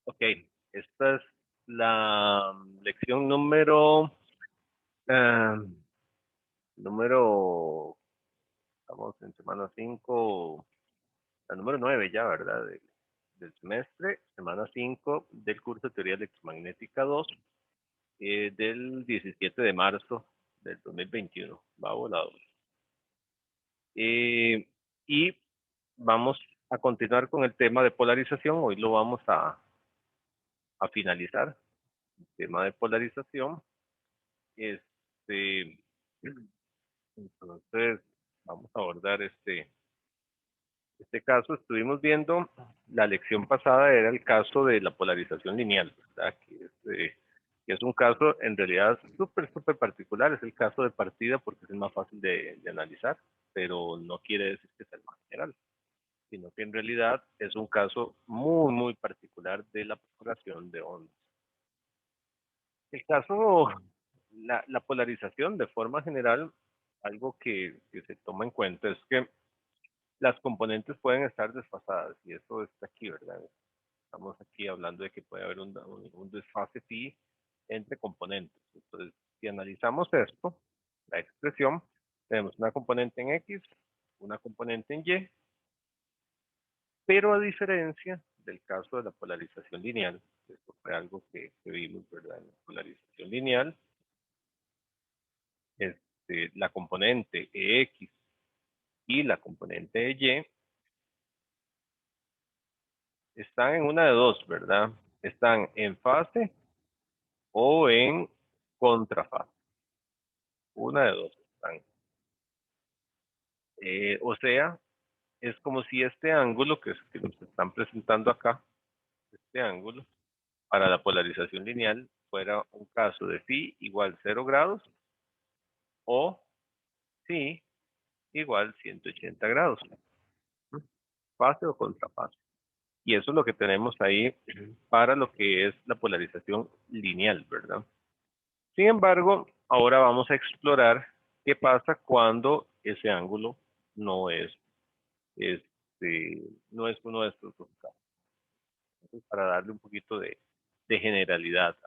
Ok, esta es la lección eh, número, estamos en semana 5, la número 9 ya, ¿verdad? Del semestre, semana 5 del curso de Teoría Electromagnética 2, del 17 de marzo del 2021. Va volado. Y vamos a continuar con el tema de polarización. Hoy lo vamos a finalizar. El tema de polarización. Este, entonces, vamos a abordar este caso. Estuvimos viendo, la lección pasada era el caso de la polarización lineal, ¿verdad? Que es un caso en realidad súper particular. Es el caso de partida porque es el más fácil de analizar, pero no quiere decir que sea el más general, sino que en realidad es un caso muy particular de la propagación de ondas. El caso, la polarización de forma general, algo que se toma en cuenta es que las componentes pueden estar desfasadas y eso está aquí, ¿verdad? Estamos aquí hablando de que puede haber un desfase phi entre componentes. Entonces, si analizamos esto, la expresión, tenemos una componente en X, una componente en Y, pero a diferencia del caso de la polarización lineal, esto fue algo que vimos, ¿verdad? En la polarización lineal, la componente X y la componente Y están en una de dos, ¿verdad? Están en fase o en contrafase. Una de dos están. O sea, es como si este ángulo que nos están presentando acá, este ángulo, para la polarización lineal, fuera un caso de phi igual 0 grados o phi igual 180 grados. Fase o contrafase. Y eso es lo que tenemos ahí para lo que es la polarización lineal, ¿verdad? Sin embargo, ahora vamos a explorar qué pasa cuando ese ángulo no es, no es uno de estos dos casos. Entonces, para darle un poquito de generalidad,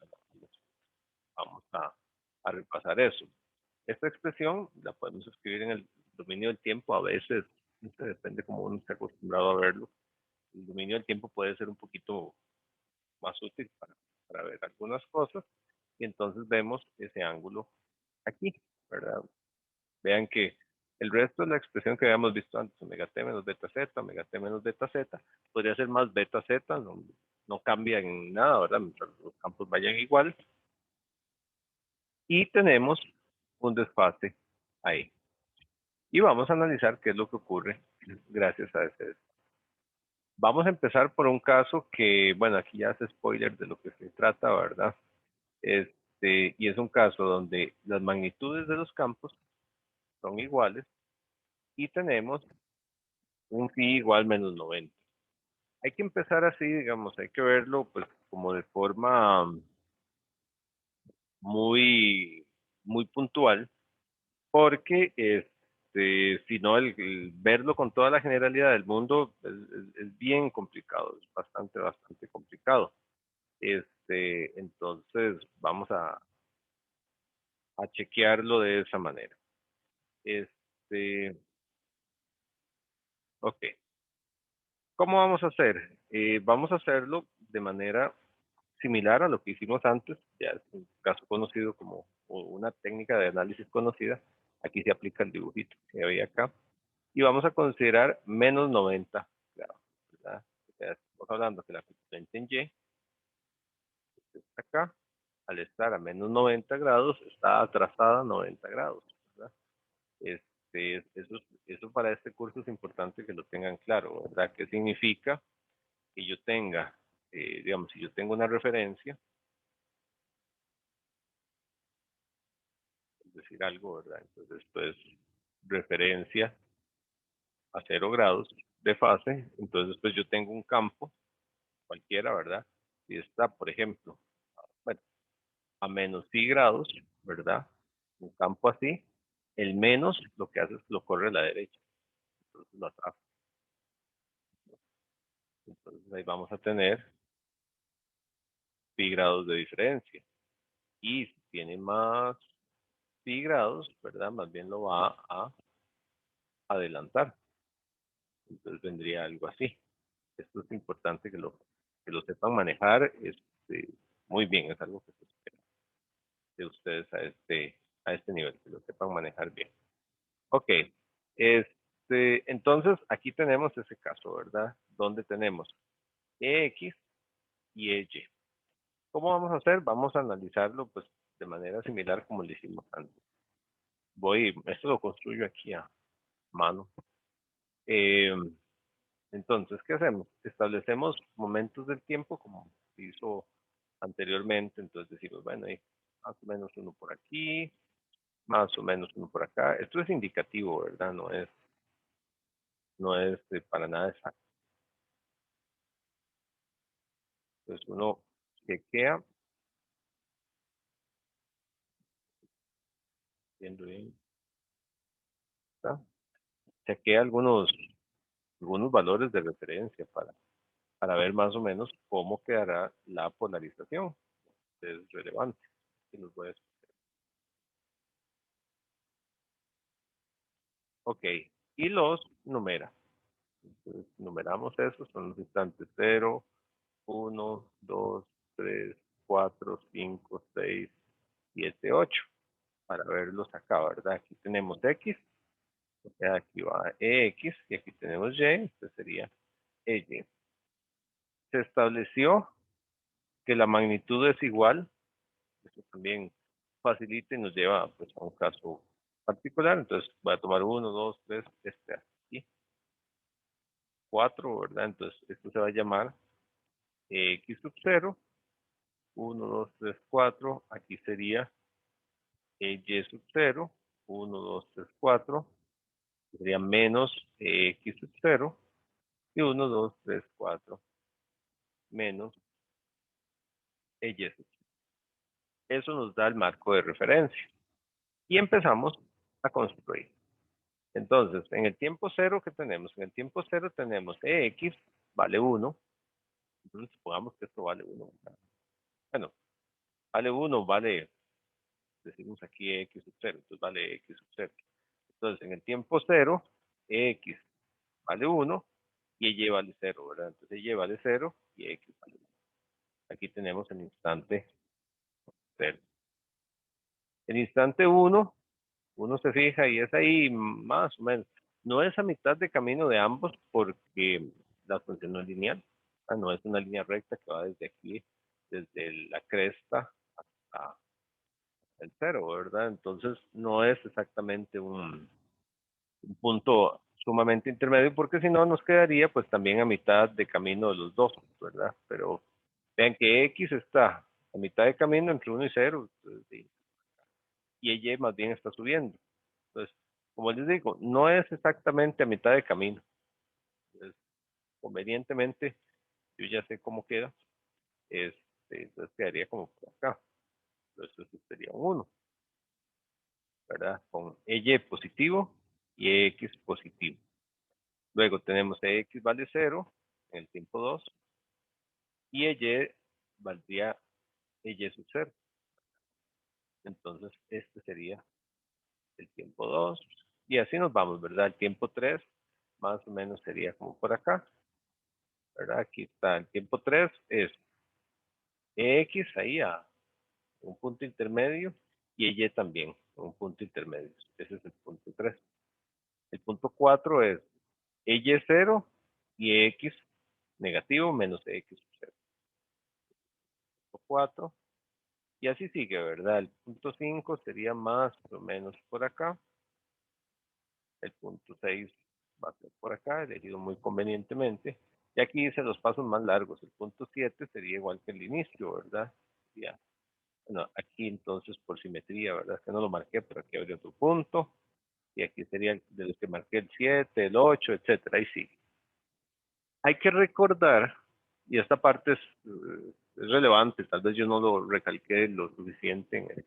vamos a repasar eso. Esta expresión la podemos escribir en el dominio del tiempo, a veces, depende cómo uno esté acostumbrado a verlo. El dominio del tiempo puede ser un poquito más útil para ver algunas cosas, y entonces vemos ese ángulo aquí, ¿verdad? Vean que el resto de la expresión que habíamos visto antes, omega t menos beta z, omega t menos beta z, podría ser más beta z, no cambia en nada, ¿verdad? Mientras los campos vayan igual. Y tenemos un desfase ahí. Y vamos a analizar qué es lo que ocurre gracias a ese desfase. Vamos a empezar por un caso que, bueno, aquí ya hace spoiler de lo que se trata, ¿verdad? Y es un caso donde las magnitudes de los campos son iguales y tenemos un phi igual menos 90. Hay que empezar así, digamos, hay que verlo pues como de forma muy, muy puntual, porque si no, el verlo con toda la generalidad del mundo es bien complicado, es bastante complicado. Entonces, vamos a chequearlo de esa manera. Este, ok. ¿Cómo vamos a hacer? Vamos a hacerlo de manera similar a lo que hicimos antes, ya es un caso conocido como una técnica de análisis conocida. Aquí se aplica el dibujito que había acá. Y vamos a considerar menos 90 grados, ¿verdad? O sea, estamos hablando que la componente en Y está acá, al estar a menos 90 grados, está atrasada 90 grados, ¿verdad? Eso para este curso es importante que lo tengan claro, ¿verdad? ¿Qué significa que yo tenga, digamos, si yo tengo una referencia, es decir, algo, ¿verdad? Entonces, esto es referencia a 0 grados de fase, entonces, pues yo tengo un campo, cualquiera, ¿verdad? Si está, por ejemplo, bueno, a menos phi grados, ¿verdad? Un campo así, el menos lo que hace es lo corre a la derecha, entonces lo atrasa. Entonces ahí vamos a tener pi grados de diferencia. Y si tiene más pi grados, ¿verdad? Más bien lo va a adelantar. Entonces vendría algo así. Esto es importante que lo sepan manejar muy bien. Es algo que se espera de ustedes a este nivel, que lo sepan manejar bien. Ok. Entonces, aquí tenemos ese caso, ¿verdad? Donde tenemos EX y EY. ¿Cómo vamos a hacer? Vamos a analizarlo pues de manera similar como lo hicimos antes. Esto lo construyo aquí a mano. Entonces, ¿qué hacemos? Establecemos momentos del tiempo como se hizo anteriormente. Entonces decimos, bueno, hay más o menos uno por aquí, más o menos uno por acá. Esto es indicativo, ¿verdad? No es para nada exacto. Entonces uno chequea, viendo bien, ¿está? Chequea algunos valores de referencia para ver más o menos cómo quedará la polarización. Es relevante. Y los voy a explicar. Ok, y los numera. Entonces, numeramos esos, son los instantes 0, 1, 2, 3, 4, 5, 6, 7, 8. Para verlos acá, ¿verdad? Aquí tenemos X, o sea, aquí va EX, y aquí tenemos Y, este sería EY. Se estableció que la magnitud es igual. Esto también facilita y nos lleva pues, a un caso particular. Entonces voy a tomar 1, 2, 3, aquí, 4, ¿verdad? Entonces esto se va a llamar X sub 0, 1, 2, 3, 4. Aquí sería Y sub 0, 1, 2, 3, 4. Sería menos X sub 0 y 1, 2, 3, 4 menos Y sub 0. Eso nos da el marco de referencia. Y empezamos a construir. Entonces, en el tiempo cero, ¿qué tenemos? En el tiempo cero tenemos EX vale 1. Entonces, supongamos que esto vale 1. Bueno, vale 1, decimos aquí X sub 0, entonces vale X sub 0. Entonces, en el tiempo cero, X vale 1 y Y vale 0, ¿verdad? Entonces, Y vale 0 y X vale 1. Aquí tenemos el instante 0. El instante 1, uno se fija y es ahí más o menos. No es a mitad de camino de ambos porque la función no es lineal. No es una línea recta que va desde aquí, desde la cresta hasta el cero, ¿verdad? Entonces no es exactamente un punto sumamente intermedio porque si no nos quedaría pues también a mitad de camino de los dos, ¿verdad? Pero vean que X está a mitad de camino entre 1 y 0 y Y más bien está subiendo. Entonces, como les digo, no es exactamente a mitad de camino. Entonces, convenientemente, yo ya sé cómo queda. Entonces quedaría como por acá. Entonces eso sería un 1, ¿verdad? Con Y positivo y X positivo. Luego tenemos X vale 0 en el tiempo 2 y Y valdría Y sub 0. Entonces este sería el tiempo 2 y así nos vamos, ¿verdad? El tiempo 3 más o menos sería como por acá, ¿verdad? Aquí está el tiempo 3 es X ahí a un punto intermedio y Y también un punto intermedio. Ese es el punto 3. El punto 4 es Y0 y X negativo menos X sub 0. Punto 4. Y así sigue, ¿verdad? El punto 5 sería más o menos por acá. El punto 6 va a ser por acá, elegido muy convenientemente. Y aquí hice los pasos más largos. El punto 7 sería igual que el inicio, ¿verdad? Sería, bueno, aquí entonces por simetría, ¿verdad? Es que no lo marqué, pero aquí habría otro punto. Y aquí sería de los que marqué el 7, el 8, etcétera. Ahí sí. Hay que recordar, y esta parte es relevante, tal vez yo no lo recalqué lo suficiente en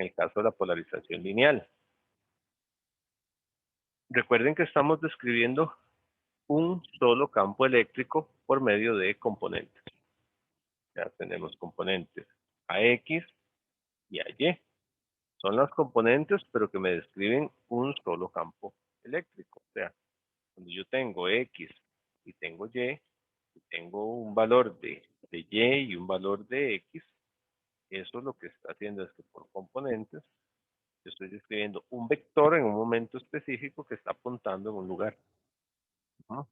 el caso de la polarización lineal. Recuerden que estamos describiendo un solo campo eléctrico por medio de componentes. Ya tenemos componentes a X y a Y. Son las componentes, pero que me describen un solo campo eléctrico. O sea, cuando yo tengo X y tengo Y, y tengo un valor de Y y un valor de X, eso lo que está haciendo es que por componentes yo estoy describiendo un vector en un momento específico que está apuntando en un lugar. ¿No?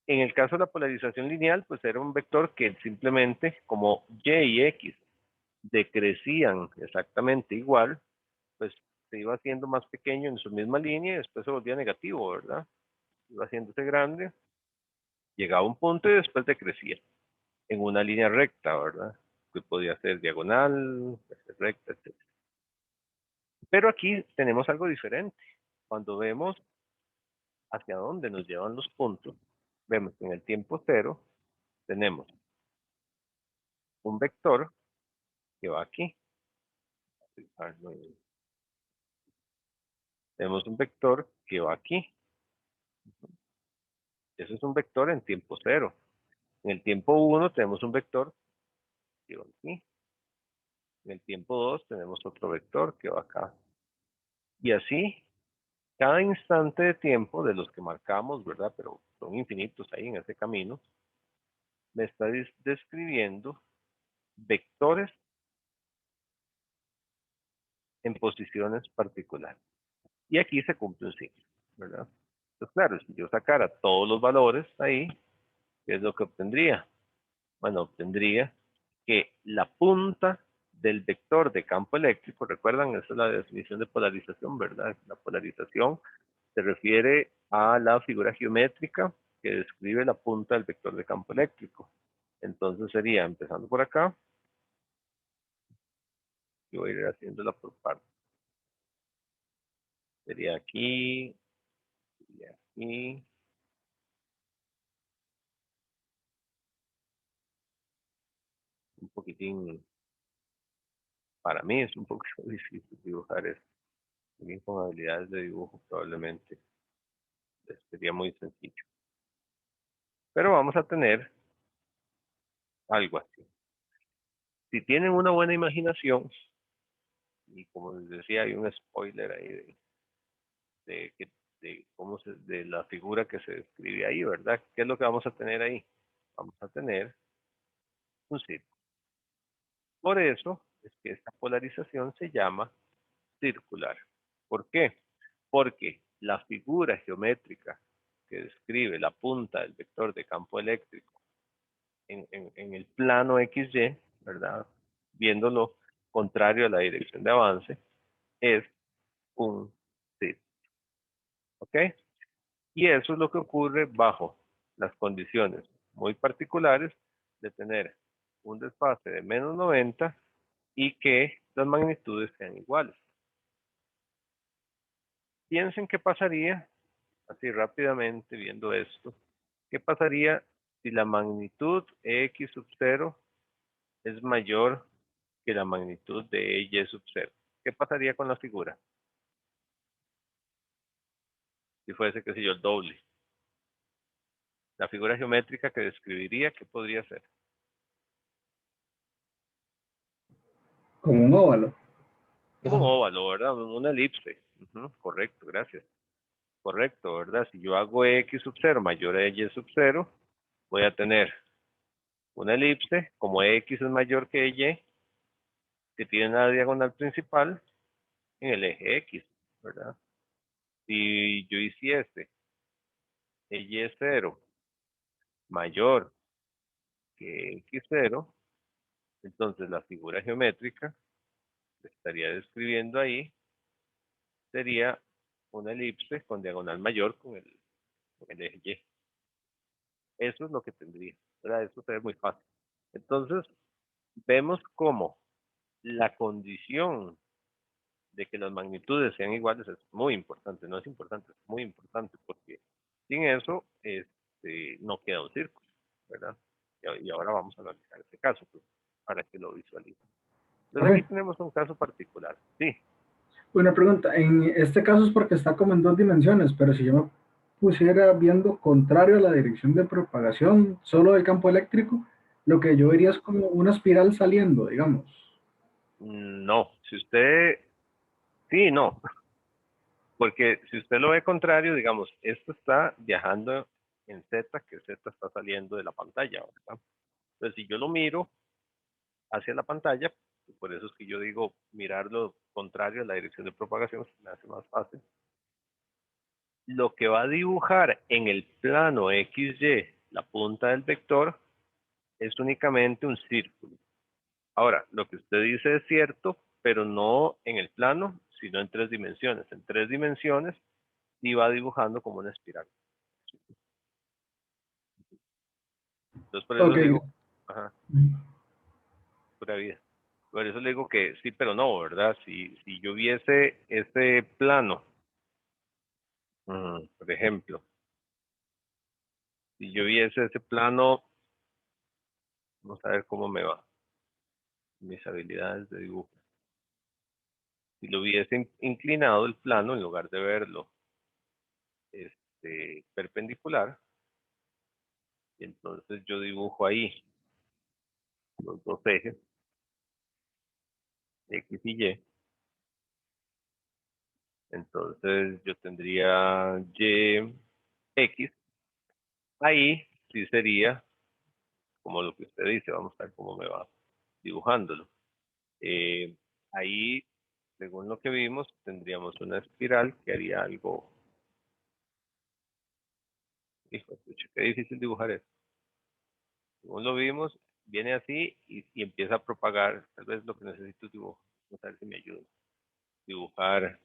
En el caso de la polarización lineal, pues era un vector que simplemente, como Y y X decrecían exactamente igual, pues se iba haciendo más pequeño en su misma línea y después se volvía negativo, ¿verdad? Iba haciéndose grande, llegaba a un punto y después decrecía en una línea recta, ¿verdad? Que podía ser diagonal, recta, etc. Pero aquí tenemos algo diferente. Cuando vemos hacia dónde nos llevan los puntos, vemos que en el tiempo cero tenemos un vector que va aquí. Tenemos un vector que va aquí. Ese es un vector en tiempo cero. En el tiempo 1 tenemos un vector que va aquí. En el tiempo 2 tenemos otro vector que va acá. Y así, cada instante de tiempo de los que marcamos, ¿verdad? Pero son infinitos ahí en ese camino, me está describiendo vectores en posiciones particulares. Y aquí se cumple un ciclo, ¿verdad? Entonces, claro, si yo sacara todos los valores ahí, ¿qué es lo que obtendría? Bueno, obtendría que la punta del vector de campo eléctrico, recuerdan, esa es la definición de polarización, ¿verdad? La polarización se refiere a la figura geométrica que describe la punta del vector de campo eléctrico. Entonces sería, empezando por acá, yo voy a ir haciéndola por partes. Sería aquí, sería aquí. Un poquitín, para mí es un poco difícil dibujar esto. Alguien con habilidades de dibujo probablemente sería muy sencillo. Pero vamos a tener algo así. Si tienen una buena imaginación, y como les decía, hay un spoiler ahí de, cómo de la figura que se describe ahí, ¿verdad? ¿Qué es lo que vamos a tener ahí? Vamos a tener un círculo. Por eso es que esta polarización se llama circular. ¿Por qué? Porque la figura geométrica que describe la punta del vector de campo eléctrico en el plano XY, ¿verdad? Viéndolo contrario a la dirección de avance, es un círculo. ¿Ok? Y eso es lo que ocurre bajo las condiciones muy particulares de tener un desfase de menos 90 y que las magnitudes sean iguales. Piensen qué pasaría, así rápidamente viendo esto, qué pasaría si la magnitud x sub 0 es mayor que la magnitud de y sub 0. ¿Qué pasaría con la figura? Si fuese, qué sé yo, el doble. La figura geométrica que describiría, ¿qué podría ser? Como un óvalo. Como un óvalo, ¿verdad? Una elipse. Correcto, gracias. Correcto, ¿verdad? Si yo hago x sub 0 mayor a y sub 0, voy a tener una elipse, como x es mayor que y, que tiene una diagonal principal en el eje x, ¿verdad? Si yo hiciese y0 mayor que x0, entonces la figura geométrica que estaría describiendo ahí sería una elipse con diagonal mayor con el eje y. Eso es lo que tendría, ¿verdad? Eso se ve muy fácil. Entonces, vemos cómo la condición de que las magnitudes sean iguales es muy importante, no es importante, es muy importante, porque sin eso no queda un círculo, ¿verdad? Y ahora vamos a analizar este caso, pues, para que lo visualicen. Entonces aquí Profe, tenemos un caso particular. Sí, una pregunta. En este caso es porque está como en dos dimensiones, pero si yo me pusiera viendo contrario a la dirección de propagación solo del campo eléctrico, lo que yo vería es como una espiral saliendo, digamos. No, si usted, sí, no, porque si usted lo ve contrario, digamos, esto está viajando en Z, que Z está saliendo de la pantalla, ¿verdad? Entonces, si yo lo miro hacia la pantalla, por eso es que yo digo mirarlo contrario a la dirección de propagación, se me hace más fácil. Lo que va a dibujar en el plano XY, la punta del vector, es únicamente un círculo. Ahora, lo que usted dice es cierto, pero no en el plano, sino en tres dimensiones. En tres dimensiones y va dibujando como una espiral. Entonces, por eso Ok. le digo, ajá, pura vida. Por eso le digo que sí, pero no, ¿verdad? Si yo viese ese plano, por ejemplo, si yo viese ese plano, vamos a ver cómo me va, mis habilidades de dibujo. Si lo hubiese inclinado el plano, en lugar de verlo perpendicular, y entonces yo dibujo ahí los dos ejes, X y Y. Entonces yo tendría Y, X. Ahí sí sería como lo que usted dice. Vamos a ver cómo me va dibujándolo. Eh, Ahí, según lo que vimos, tendríamos una espiral que haría algo. Hijo, qué difícil dibujar esto. Según lo vimos, viene así y empieza a propagar. Tal vez lo que necesito es dibujo. Vamos a ver si me ayuda. Dibujar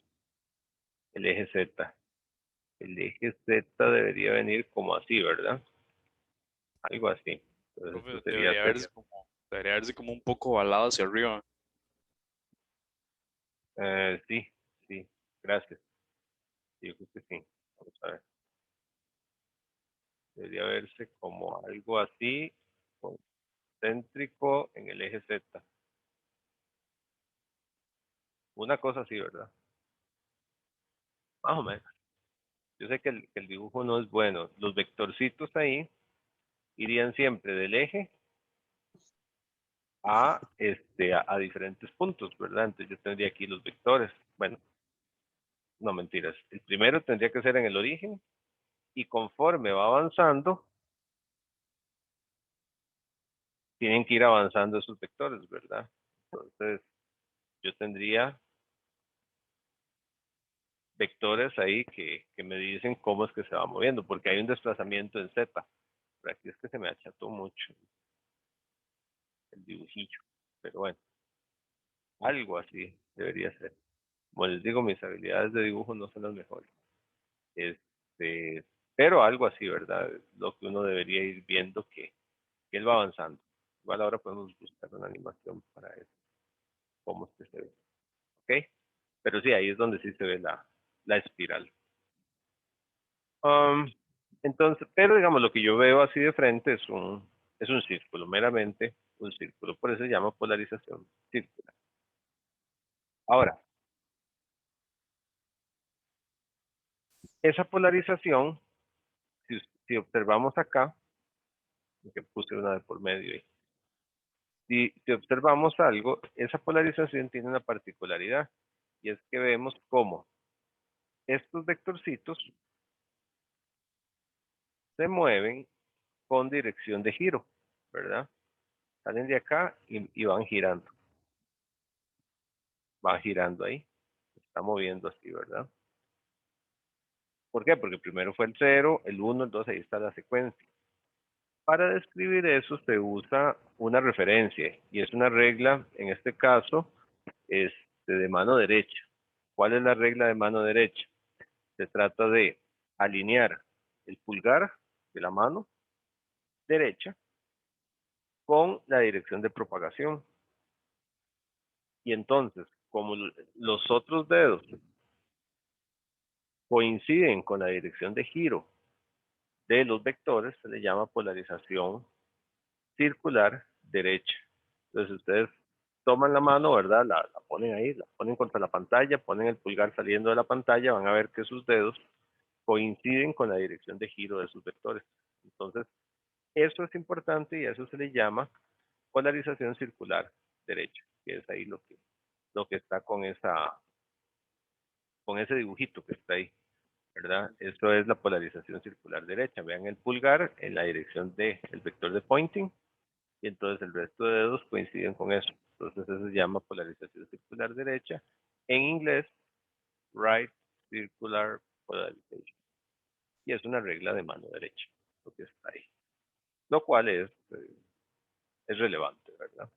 el eje Z. El eje Z debería venir como así, ¿verdad? Algo así. Entonces Profe, esto sería Z. debería verse como un poco ovalado hacia arriba. Sí, sí, gracias. Sí, yo creo que sí. Vamos a ver. Debería verse como algo así, concéntrico en el eje Z. Una cosa así, ¿verdad? Más o menos. Yo sé que el dibujo no es bueno. Los vectorcitos ahí irían siempre del eje a diferentes puntos, ¿verdad? Entonces yo tendría aquí los vectores. Bueno, no mentiras. El primero tendría que ser en el origen y conforme va avanzando, tienen que ir avanzando esos vectores, ¿verdad? Entonces, yo tendría vectores ahí que me dicen cómo es que se va moviendo, porque hay un desplazamiento en Z. Por aquí es que se me acható mucho el dibujillo, pero bueno, algo así debería ser. Como les digo, mis habilidades de dibujo no son las mejores. Este, pero algo así, ¿verdad? Es lo que uno debería ir viendo que él va avanzando. Igual ahora podemos buscar una animación para eso, cómo es que se ve. ¿Ok? Pero sí, ahí es donde sí se ve la espiral. Um, entonces, pero digamos, lo que yo veo así de frente es un círculo, meramente un círculo. Por eso se llama polarización circular. Ahora, esa polarización, si observamos acá, que puse una de por medio ahí, si observamos algo, esa polarización tiene una particularidad, y es que vemos cómo estos vectorcitos se mueven con dirección de giro, ¿verdad? Salen de acá y van girando ahí, se está moviendo así, ¿verdad? ¿Por qué? Porque primero fue el 0, el 1, el 2, ahí está la secuencia. Para describir eso se usa una referencia y es una regla, en este caso, de mano derecha. ¿Cuál es la regla de mano derecha? Se trata de alinear el pulgar de la mano derecha con la dirección de propagación. Y entonces, como los otros dedos coinciden con la dirección de giro de los vectores, se le llama polarización circular derecha. Entonces ustedes toman la mano, ¿verdad? La ponen ahí, la ponen contra la pantalla, ponen el pulgar saliendo de la pantalla, van a ver que sus dedos coinciden con la dirección de giro de sus vectores. Entonces, eso es importante y a eso se le llama polarización circular derecha, que es ahí lo que está con ese dibujito que está ahí, ¿verdad? Eso es la polarización circular derecha. Vean el pulgar en la dirección del vector de pointing y entonces el resto de dedos coinciden con eso. Entonces eso se llama polarización circular derecha. En inglés, right circular polarization. Y es una regla de mano derecha, lo que está ahí. Lo cual es relevante, ¿verdad?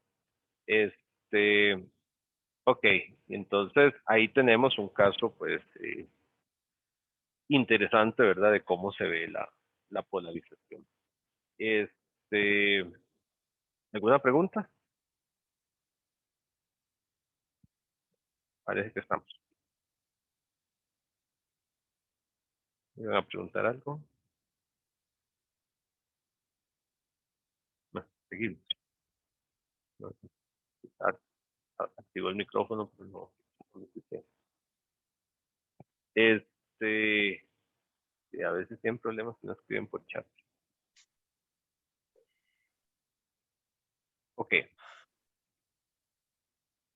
Ok, entonces ahí tenemos un caso, pues, interesante, ¿verdad? De cómo se ve la polarización. ¿Alguna pregunta? Parece que estamos. ¿Me van a preguntar algo? No, seguimos. No, activo el micrófono, pero no. A veces tienen problemas que no escriben por chat. Ok.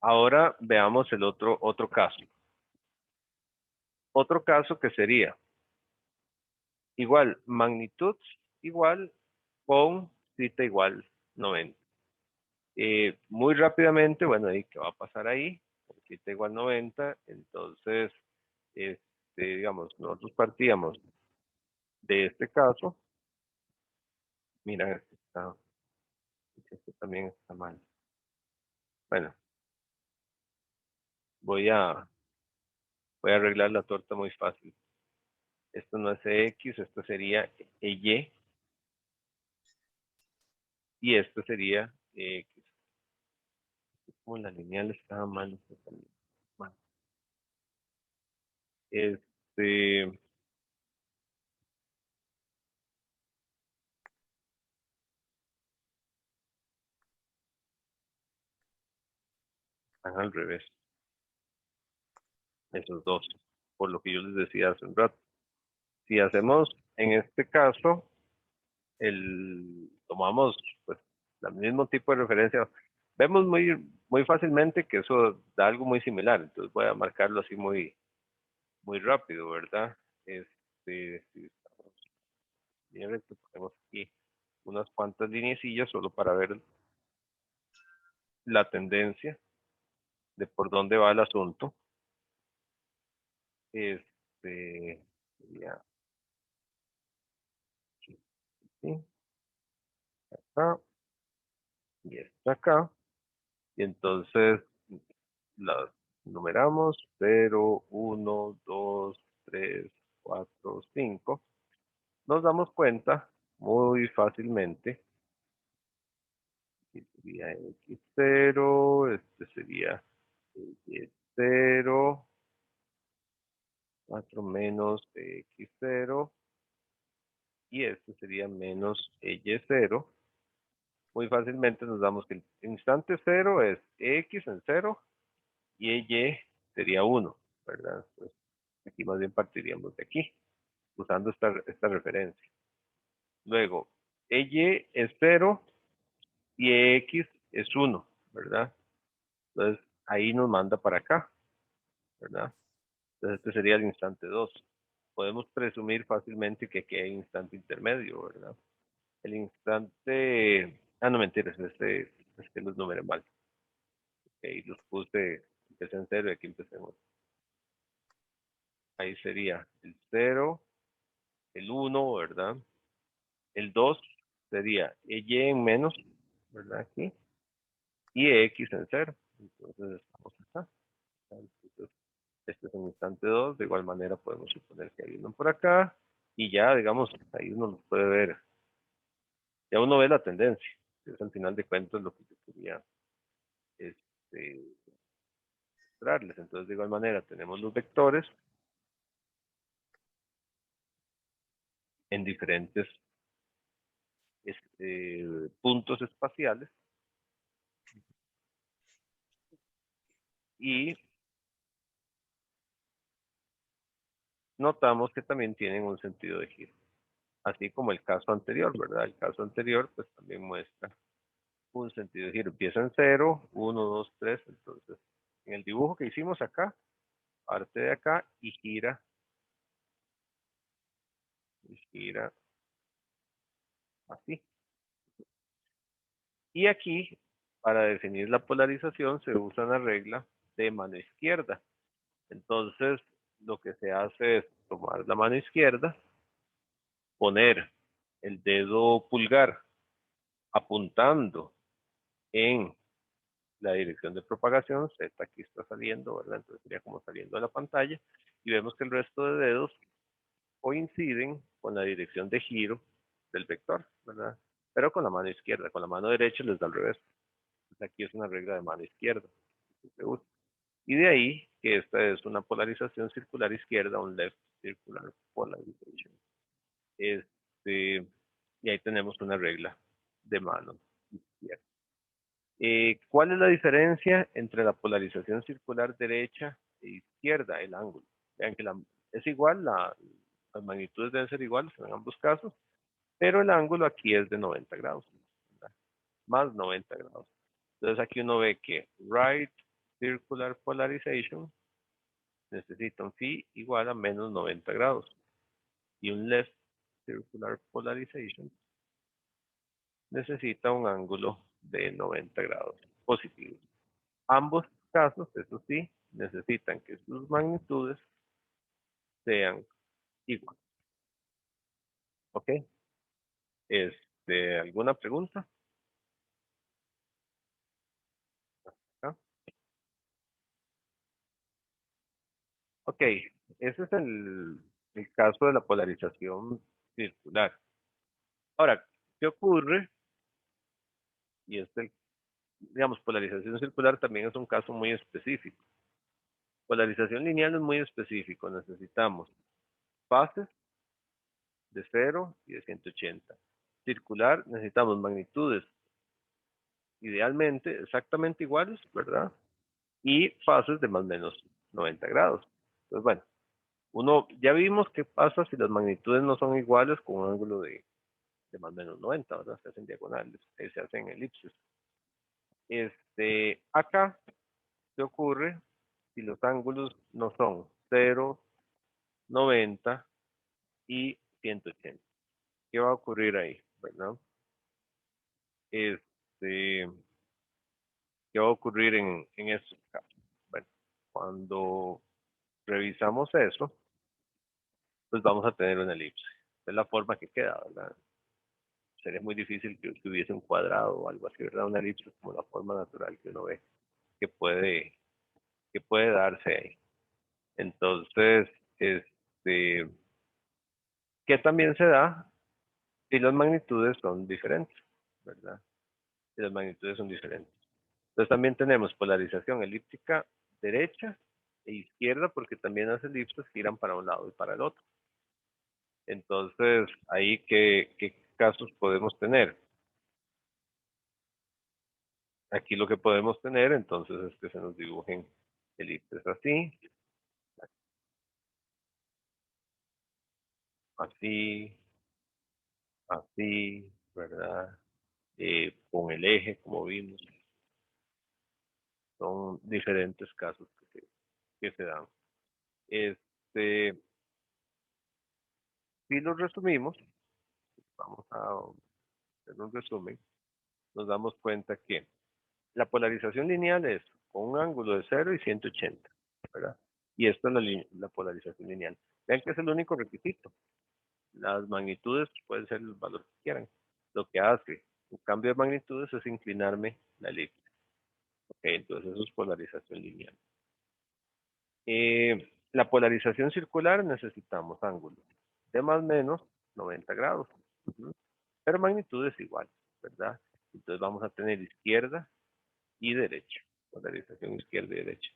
Ahora veamos el otro caso. Otro caso que sería igual magnitud igual con θ igual 90. Muy rápidamente, bueno, ahí qué va a pasar ahí, θ igual 90, entonces, digamos, nosotros partíamos de este caso. Mira, este también está mal. Bueno, voy a arreglar la torta muy fácil. Esto no es X, esto sería Y. Y esto sería X. Como la lineal estaba mal. Mal. Están al revés. Esos dos. Por lo que yo les decía hace un rato. Si hacemos, en este caso, tomamos pues el mismo tipo de referencia, vemos muy fácilmente que eso da algo muy similar. Entonces voy a marcarlo así muy rápido, ¿verdad? Si estamos bien recto, ponemos aquí unas cuantas lineecillas solo para ver la tendencia de por dónde va el asunto. Sería aquí, ¿sí? Acá y está acá. Y entonces las numeramos 0, 1, 2, 3, 4, 5. Nos damos cuenta muy fácilmente. Aquí sería X0, este sería Y0, 4 menos X0, y este sería menos Y0. Muy fácilmente nos damos que el instante 0 es X en 0 y Y sería 1, ¿verdad? Pues aquí más bien partiríamos de aquí, usando esta referencia. Luego, Y es 0 y X es 1, ¿verdad? Entonces, ahí nos manda para acá, ¿verdad? Entonces, este sería el instante 2. Podemos presumir fácilmente que aquí hay instante intermedio, ¿verdad? El instante... Ah, no, mentiras, es que los numeré mal. Ok, los puse, empecé en 0 y aquí empecemos. Ahí sería el 0, el 1, ¿verdad? El 2 sería Y en menos, ¿verdad? Aquí. Y X en 0. Entonces, estamos acá. Entonces, este es un instante 2. De igual manera, podemos suponer que hay uno por acá. Y ya, digamos, ahí uno lo puede ver. Ya uno ve la tendencia. Es al final de cuentas lo que yo quería mostrarles. Entonces, de igual manera, tenemos los vectores en diferentes puntos espaciales. Y notamos que también tienen un sentido de giro. Así como el caso anterior, ¿verdad? El caso anterior, pues también muestra un sentido de giro. Empieza en 0, 1, 2, 3. Entonces, en el dibujo que hicimos acá, parte de acá y gira así. Y aquí, para definir la polarización, se usa una regla de mano izquierda. Entonces, lo que se hace es tomar la mano izquierda, poner el dedo pulgar apuntando en la dirección de propagación, Z aquí está saliendo, ¿verdad? Entonces sería como saliendo de la pantalla, y vemos que el resto de dedos coinciden con la dirección de giro del vector, ¿verdad? Pero con la mano izquierda, con la mano derecha les da al revés. Entonces aquí es una regla de mano izquierda que se usa. Y de ahí que esta es una polarización circular izquierda, un left circular polarization. Y ahí tenemos una regla de mano izquierda. ¿Cuál es la diferencia entre la polarización circular derecha e izquierda? El ángulo. Vean que es igual, las magnitudes deben ser iguales en ambos casos, pero el ángulo aquí es de 90 grados, ¿verdad? Más 90 grados. Entonces aquí uno ve que right circular polarization necesita un phi igual a menos 90 grados y un left circular polarization necesita un ángulo de 90 grados positivo. Ambos casos, eso sí, necesitan que sus magnitudes sean iguales. ¿Ok? ¿Alguna pregunta? ¿Ah? Ok, ese es el caso de la polarización circular. Ahora, ¿qué ocurre? Y digamos, polarización circular también es un caso muy específico. Polarización lineal es muy específico. Necesitamos fases de 0 y de 180. Circular necesitamos magnitudes idealmente exactamente iguales, ¿verdad? Y fases de más o menos 90 grados. Entonces, bueno, ya vimos qué pasa si las magnitudes no son iguales con un ángulo de más o menos 90, ¿verdad? Se hacen diagonales, se hacen elipses. Acá, ¿qué ocurre si los ángulos no son 0, 90 y 180? ¿Qué va a ocurrir ahí, verdad? ¿Qué va a ocurrir en estos casos? Bueno, cuando revisamos eso, pues vamos a tener una elipse. Es la forma que queda, ¿verdad? Sería muy difícil que hubiese un cuadrado o algo así, ¿verdad? Una elipse es como la forma natural que uno ve que puede darse ahí. Entonces, ¿qué también se da si las magnitudes son diferentes, ¿verdad? Si las magnitudes son diferentes. Entonces también tenemos polarización elíptica derecha e izquierda, porque también las elipses giran para un lado y para el otro. Entonces, ahí, ¿qué casos podemos tener? Aquí lo que podemos tener, entonces, es que se nos dibujen elipses así, así, así, ¿verdad? Con el eje, como vimos. Son diferentes casos que se dan. Si los resumimos, vamos a hacer un resumen, nos damos cuenta que la polarización lineal es con un ángulo de 0 y 180, ¿verdad? Y esta es la polarización lineal. Vean que es el único requisito. Las magnitudes pueden ser el valor que quieran. Lo que hace un cambio de magnitudes es inclinarme la elipse. Ok, entonces eso es polarización lineal. La polarización circular necesitamos ángulos de más o menos 90 grados. Pero magnitudes iguales, ¿verdad? Entonces vamos a tener izquierda y derecha. Polarización izquierda y derecha.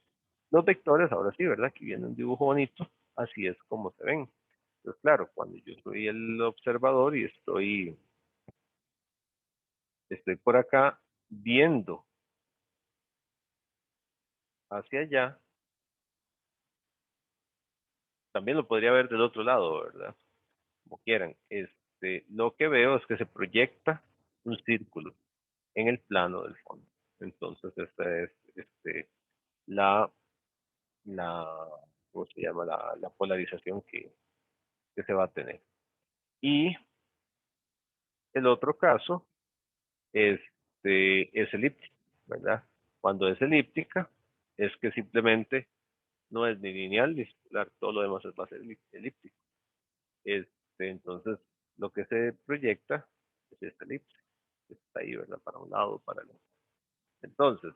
Los vectores, ahora sí, ¿verdad? Aquí viene un dibujo bonito. Así es como se ven. Entonces, claro, cuando yo soy el observador y estoy por acá viendo hacia allá, también lo podría ver del otro lado, ¿verdad? Como quieran. Lo que veo es que se proyecta un círculo en el plano del fondo. Entonces, esta es la, la, ¿cómo se llama? La polarización que se va a tener. Y el otro caso es elíptica, ¿verdad? Cuando es elíptica, es que simplemente no es ni lineal ni circular, todo lo demás va a ser elíptico. Entonces, lo que se proyecta es esta elipse, que está ahí, ¿verdad? Para un lado, para el otro. Entonces,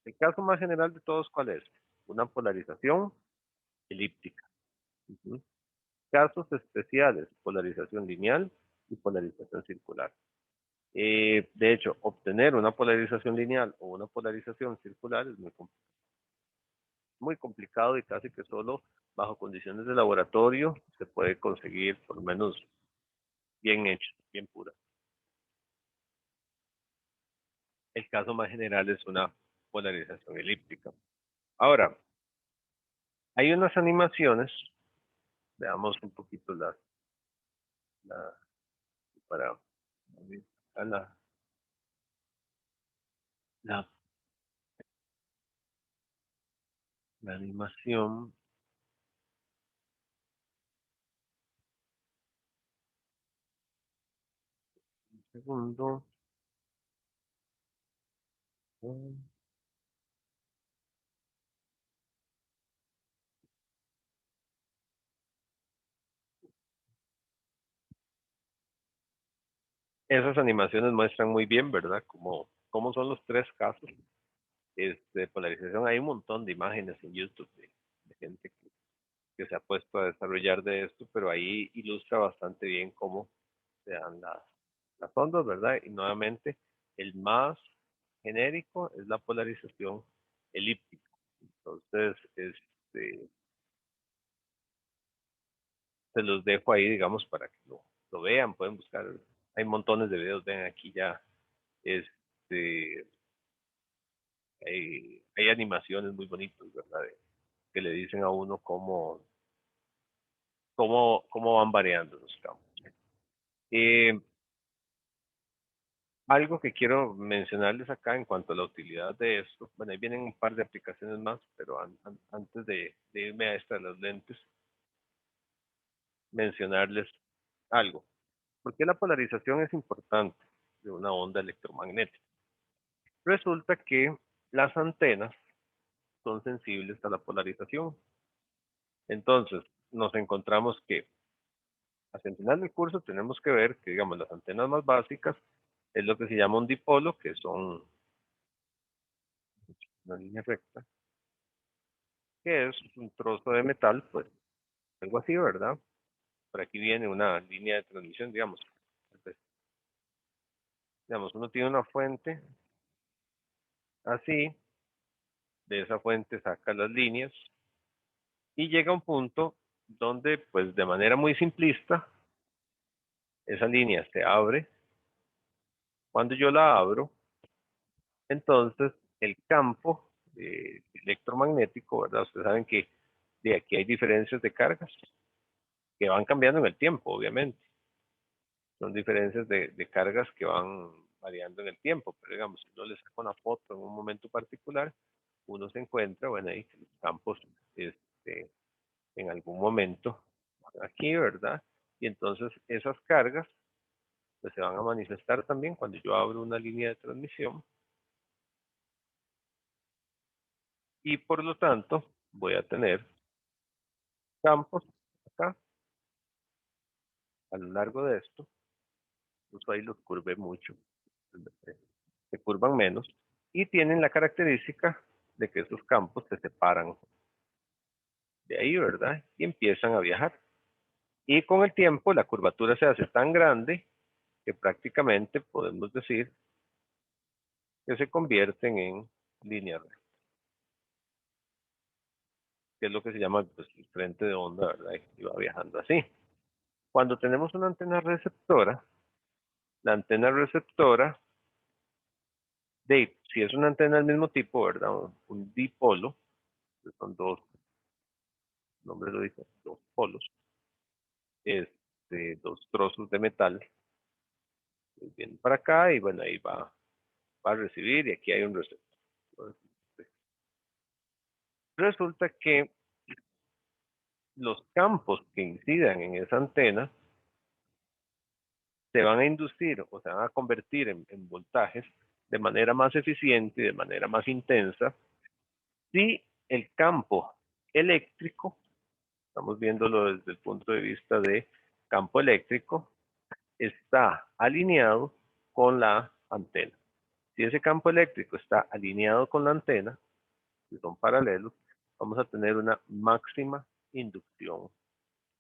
el caso más general de todos, ¿cuál es? Una polarización elíptica. Ujú. Casos especiales, polarización lineal y polarización circular. De hecho, obtener una polarización lineal o una polarización circular es muy complicado y casi que solo bajo condiciones de laboratorio se puede conseguir por lo menos bien hecho, bien pura. El caso más general es una polarización elíptica. Ahora, hay unas animaciones, veamos un poquito la para la, la, la animación. Un segundo. Esas animaciones muestran muy bien, ¿verdad? Cómo son los tres casos de polarización. Hay un montón de imágenes en YouTube de gente que se ha puesto a desarrollar de esto, pero ahí ilustra bastante bien cómo se dan las ondas, ¿verdad? Y nuevamente, el más genérico es la polarización elíptica. Entonces, se los dejo ahí, digamos, para que lo vean, pueden buscar, hay montones de videos, ven aquí ya, este, hay animaciones muy bonitas, ¿verdad? Que le dicen a uno cómo van variando los campos. Eh, Algo que quiero mencionarles acá en cuanto a la utilidad de esto, bueno, ahí vienen un par de aplicaciones más, pero antes de irme a esta de los lentes, mencionarles algo. ¿Por qué la polarización es importante de una onda electromagnética? Resulta que las antenas son sensibles a la polarización. Entonces, nos encontramos que al final del curso tenemos que ver que, digamos, las antenas más básicas es lo que se llama un dipolo, que son una línea recta, que es un trozo de metal, pues algo así, ¿verdad? Por aquí viene una línea de transmisión, digamos. Entonces, digamos, uno tiene una fuente así, de esa fuente saca las líneas y llega a un punto donde, pues de manera muy simplista, esa línea se abre. Cuando yo la abro, entonces el campo electromagnético, ¿verdad? Ustedes saben que de aquí hay diferencias de cargas que van cambiando en el tiempo, obviamente. Son diferencias de cargas que van variando en el tiempo, pero digamos, si uno le saca una foto en un momento particular, uno se encuentra, bueno, ahí que los campos en algún momento aquí, ¿verdad? Y entonces esas cargas pues, se van a manifestar también cuando yo abro una línea de transmisión y por lo tanto voy a tener campos acá a lo largo de esto, incluso ahí los curvé mucho, se curvan menos y tienen la característica de que esos campos se separan de ahí, ¿verdad? Y empiezan a viajar. Y con el tiempo la curvatura se hace tan grande que prácticamente podemos decir que se convierten en líneas rectas, que es lo que se llama pues, el frente de onda, ¿verdad? Y va viajando así. Cuando tenemos una antena receptora, la antena receptora, si es una antena del mismo tipo, ¿verdad? Un dipolo, que son el nombre lo dice, dos polos, dos trozos de metal, vienen para acá y bueno, ahí va a recibir y aquí hay un receptor. Resulta que los campos que incidan en esa antena se van a inducir o se van a convertir en voltajes de manera más eficiente y de manera más intensa si el campo eléctrico, estamos viéndolo desde el punto de vista de campo eléctrico, está alineado con la antena. Si ese campo eléctrico está alineado con la antena, si son paralelos, vamos a tener una máxima inducción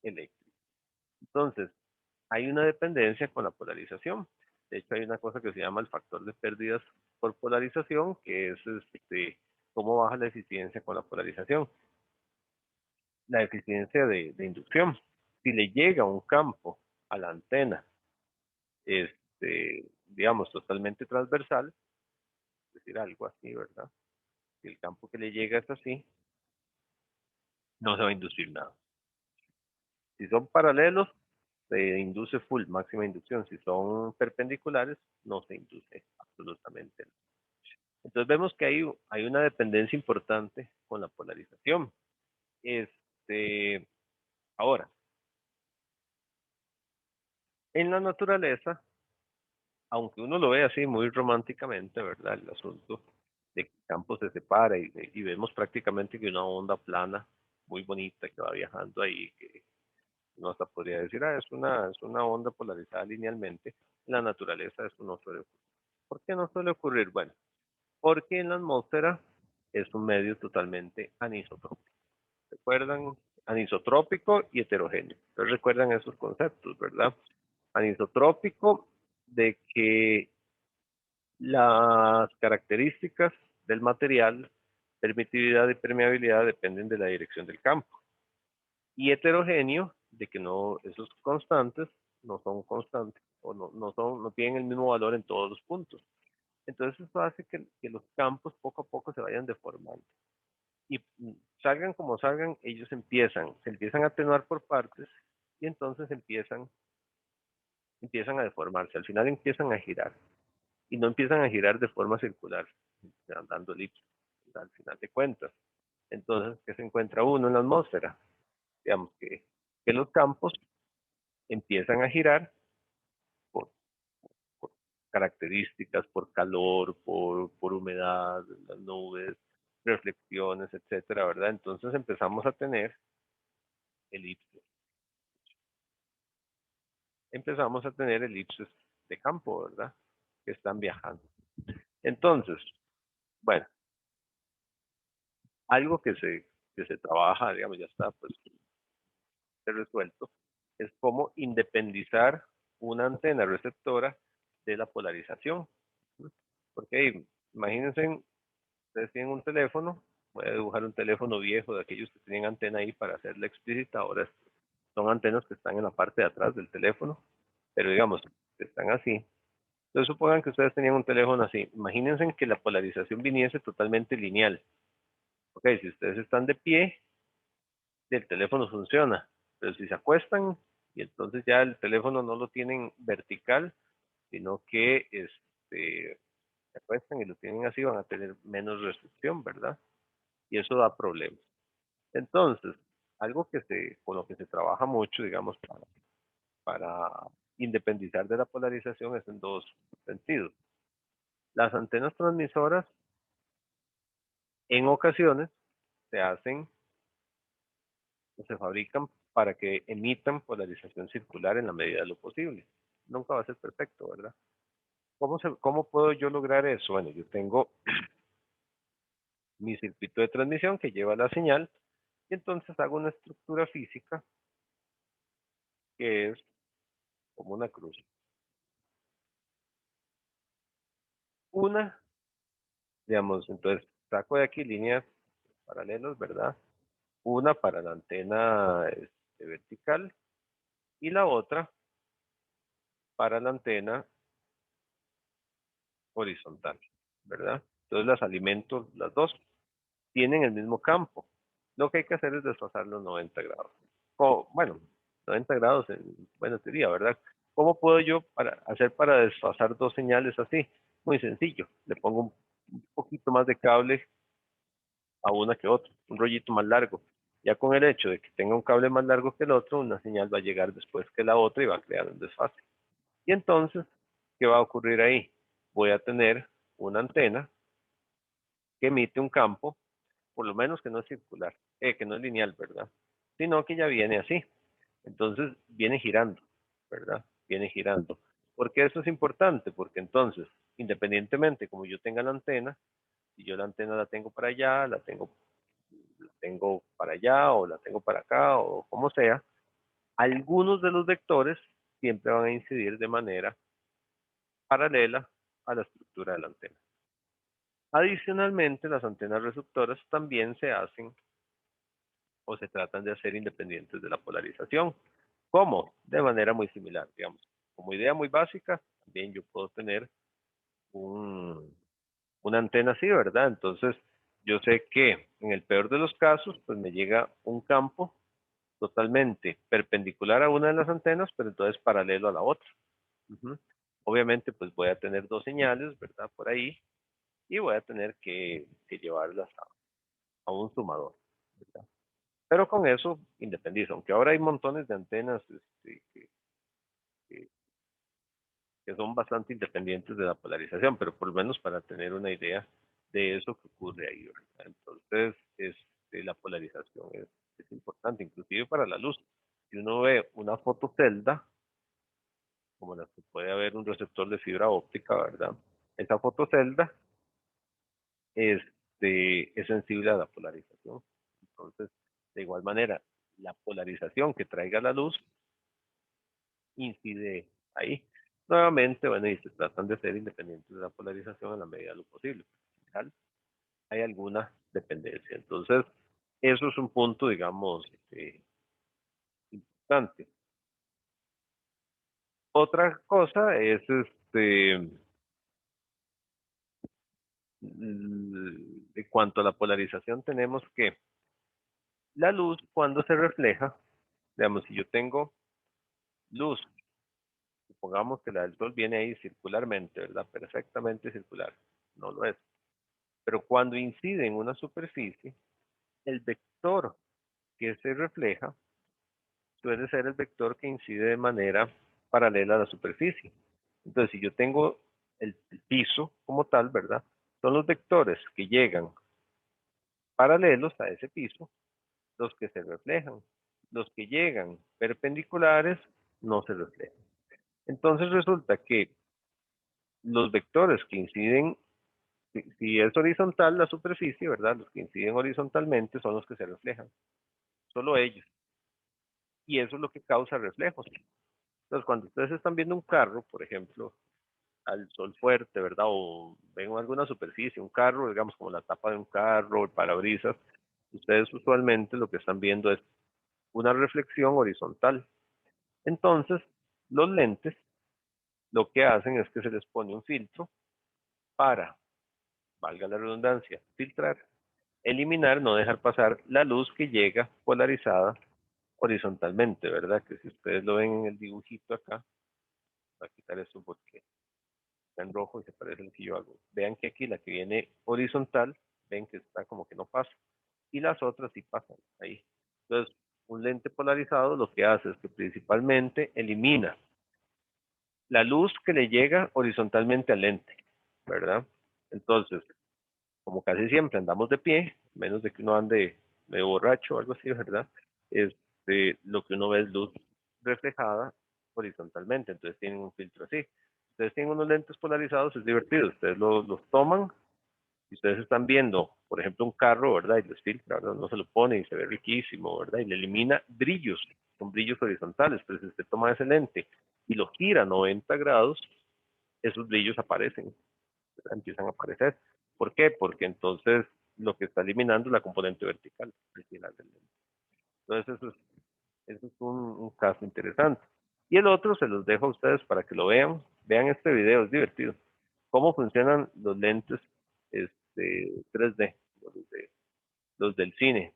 eléctrica. Entonces, hay una dependencia con la polarización. De hecho, hay una cosa que se llama el factor de pérdidas por polarización, que es cómo baja la eficiencia con la polarización. La eficiencia de inducción. Si le llega un campo a la antena, digamos, totalmente transversal, es decir, algo así, ¿verdad? Si el campo que le llega es así, no se va a inducir nada. Si son paralelos, se induce full, máxima inducción. Si son perpendiculares, no se induce absolutamente nada. Entonces vemos que hay una dependencia importante con la polarización. Ahora, en la naturaleza, aunque uno lo ve así muy románticamente, ¿verdad? El asunto de que el campo se separa y vemos prácticamente que una onda plana muy bonita que va viajando ahí, que uno hasta podría decir, es una onda polarizada linealmente. En la naturaleza eso no suele ocurrir. ¿Por qué no suele ocurrir? Bueno, porque en la atmósfera es un medio totalmente anisotrópico. ¿Recuerdan? Anisotrópico y heterogéneo. Entonces recuerdan esos conceptos, ¿verdad? Anisotrópico de que las características del material, permitividad y permeabilidad dependen de la dirección del campo. Y heterogéneo de que no, esos constantes no son constantes o no tienen el mismo valor en todos los puntos. Entonces eso hace que los campos poco a poco se vayan deformando. Y salgan como salgan, ellos se empiezan a atenuar por partes y entonces empiezan a deformarse. Al final empiezan a girar y no empiezan a girar de forma circular, dando elipsis, al final de cuentas. Entonces, ¿qué se encuentra uno en la atmósfera? Digamos que los campos empiezan a girar por, por características, por calor, por humedad, las nubes, reflexiones, etcétera, ¿verdad? Entonces empezamos a tener elipses. Empezamos a tener elipses de campo, ¿verdad? Que están viajando. Entonces, bueno, algo que se trabaja, digamos, ya está pues resuelto, es cómo independizar una antena receptora de la polarización. Porque imagínense, ustedes tienen un teléfono, voy a dibujar un teléfono viejo de aquellos que tenían antena ahí para hacerla explícita, ahora son antenas que están en la parte de atrás del teléfono, pero digamos, están así. Entonces supongan que ustedes tenían un teléfono así, imagínense que la polarización viniese totalmente lineal. Ok, si ustedes están de pie, el teléfono funciona, pero si se acuestan y entonces ya el teléfono no lo tienen vertical, sino que se acuestan y lo tienen así, van a tener menos recepción, ¿verdad? Y eso da problemas. Entonces, algo con lo que se trabaja mucho, digamos, para independizar de la polarización es en dos sentidos. Las antenas transmisoras en ocasiones se hacen o se fabrican para que emitan polarización circular en la medida de lo posible. Nunca va a ser perfecto, ¿verdad? ¿Cómo puedo yo lograr eso? Bueno, yo tengo mi circuito de transmisión que lleva la señal y entonces hago una estructura física que es como una cruz. Una, digamos, entonces saco de aquí líneas paralelas, ¿verdad? Una para la antena vertical y la otra para la antena horizontal, ¿verdad? Entonces las alimento las dos. Tienen el mismo campo, lo que hay que hacer es desfasar los 90 grados. Bueno, 90 grados en buena teoría, ¿verdad? ¿Cómo puedo yo hacer para desfasar dos señales así? Muy sencillo. Le pongo un poquito más de cable a una que otra, un rollito más largo. Ya con el hecho de que tenga un cable más largo que el otro, una señal va a llegar después que la otra y va a crear un desfase. Y entonces, ¿qué va a ocurrir ahí? Voy a tener una antena que emite un campo, por lo menos que no es circular, que no es lineal, ¿verdad? Sino que ya viene así. Entonces, viene girando, ¿verdad? Viene girando. ¿Por qué eso es importante? Porque entonces, independientemente como yo tenga la antena, si yo la antena la tengo para allá, la tengo para allá o la tengo para acá o como sea, algunos de los vectores siempre van a incidir de manera paralela a la estructura de la antena. Adicionalmente, las antenas receptoras también se hacen o se tratan de hacer independientes de la polarización. ¿Cómo? De manera muy similar, digamos. Como idea muy básica, también yo puedo tener una antena así, ¿verdad? Entonces, yo sé que en el peor de los casos, pues me llega un campo totalmente perpendicular a una de las antenas, pero entonces paralelo a la otra. Obviamente, pues voy a tener dos señales, ¿verdad? Por ahí, y voy a tener que llevarlas a un sumador, ¿verdad? Pero con eso independizo, aunque ahora hay montones de antenas que- que son bastante independientes de la polarización, pero por lo menos para tener una idea de eso que ocurre ahí, ¿verdad? Entonces, la polarización es importante, inclusive para la luz. Si uno ve una fotocelda, como la que puede haber un receptor de fibra óptica, ¿verdad? Esa fotocelda es sensible a la polarización. Entonces, de igual manera, la polarización que traiga la luz incide ahí. Nuevamente, bueno, y se tratan de ser independientes de la polarización en la medida de lo posible. En general, hay alguna dependencia. Entonces, eso es un punto, digamos, importante. Otra cosa es en cuanto a la polarización, tenemos que la luz, cuando se refleja, digamos, si yo tengo luz, supongamos que la del sol viene ahí circularmente, ¿verdad? Perfectamente circular, no lo es. Pero cuando incide en una superficie, el vector que se refleja suele ser el vector que incide de manera paralela a la superficie. Entonces, si yo tengo el piso como tal, ¿verdad? Son los vectores que llegan paralelos a ese piso los que se reflejan. Los que llegan perpendiculares no se reflejan. Entonces resulta que los vectores que inciden, si es horizontal la superficie, ¿verdad? Los que inciden horizontalmente son los que se reflejan. Solo ellos. Y eso es lo que causa reflejos. Entonces, cuando ustedes están viendo un carro, por ejemplo, al sol fuerte, ¿verdad? O ven alguna superficie, un carro, digamos como la tapa de un carro, el parabrisas, ustedes usualmente lo que están viendo es una reflexión horizontal. Entonces, los lentes lo que hacen es que se les pone un filtro para, valga la redundancia, filtrar, eliminar, no dejar pasar la luz que llega polarizada horizontalmente, ¿verdad? Que si ustedes lo ven en el dibujito acá, voy a quitar esto porque está en rojo y se parece a lo que yo hago. Vean que aquí la que viene horizontal, ven que está como que no pasa. Y las otras sí pasan ahí. Entonces, un lente polarizado lo que hace es que principalmente elimina la luz que le llega horizontalmente al lente, ¿verdad? Entonces, como casi siempre andamos de pie, menos de que uno ande medio borracho o algo así, ¿verdad? Lo que uno ve es luz reflejada horizontalmente, entonces tienen un filtro así. Ustedes tienen unos lentes polarizados, es divertido, ustedes los toman y ustedes están viendo, por ejemplo, un carro, ¿verdad? Y les filtra, ¿verdad? No se lo pone y se ve riquísimo, ¿verdad? Y le elimina brillos, son brillos horizontales, pero si usted toma ese lente y lo gira 90 grados, esos brillos aparecen, ¿verdad? Empiezan a aparecer. ¿Por qué? Porque entonces lo que está eliminando es la componente vertical al final del lente. Entonces eso es un caso interesante. Y el otro se los dejo a ustedes para que lo vean. Vean este video, es divertido. Cómo funcionan los lentes 3D, los del cine.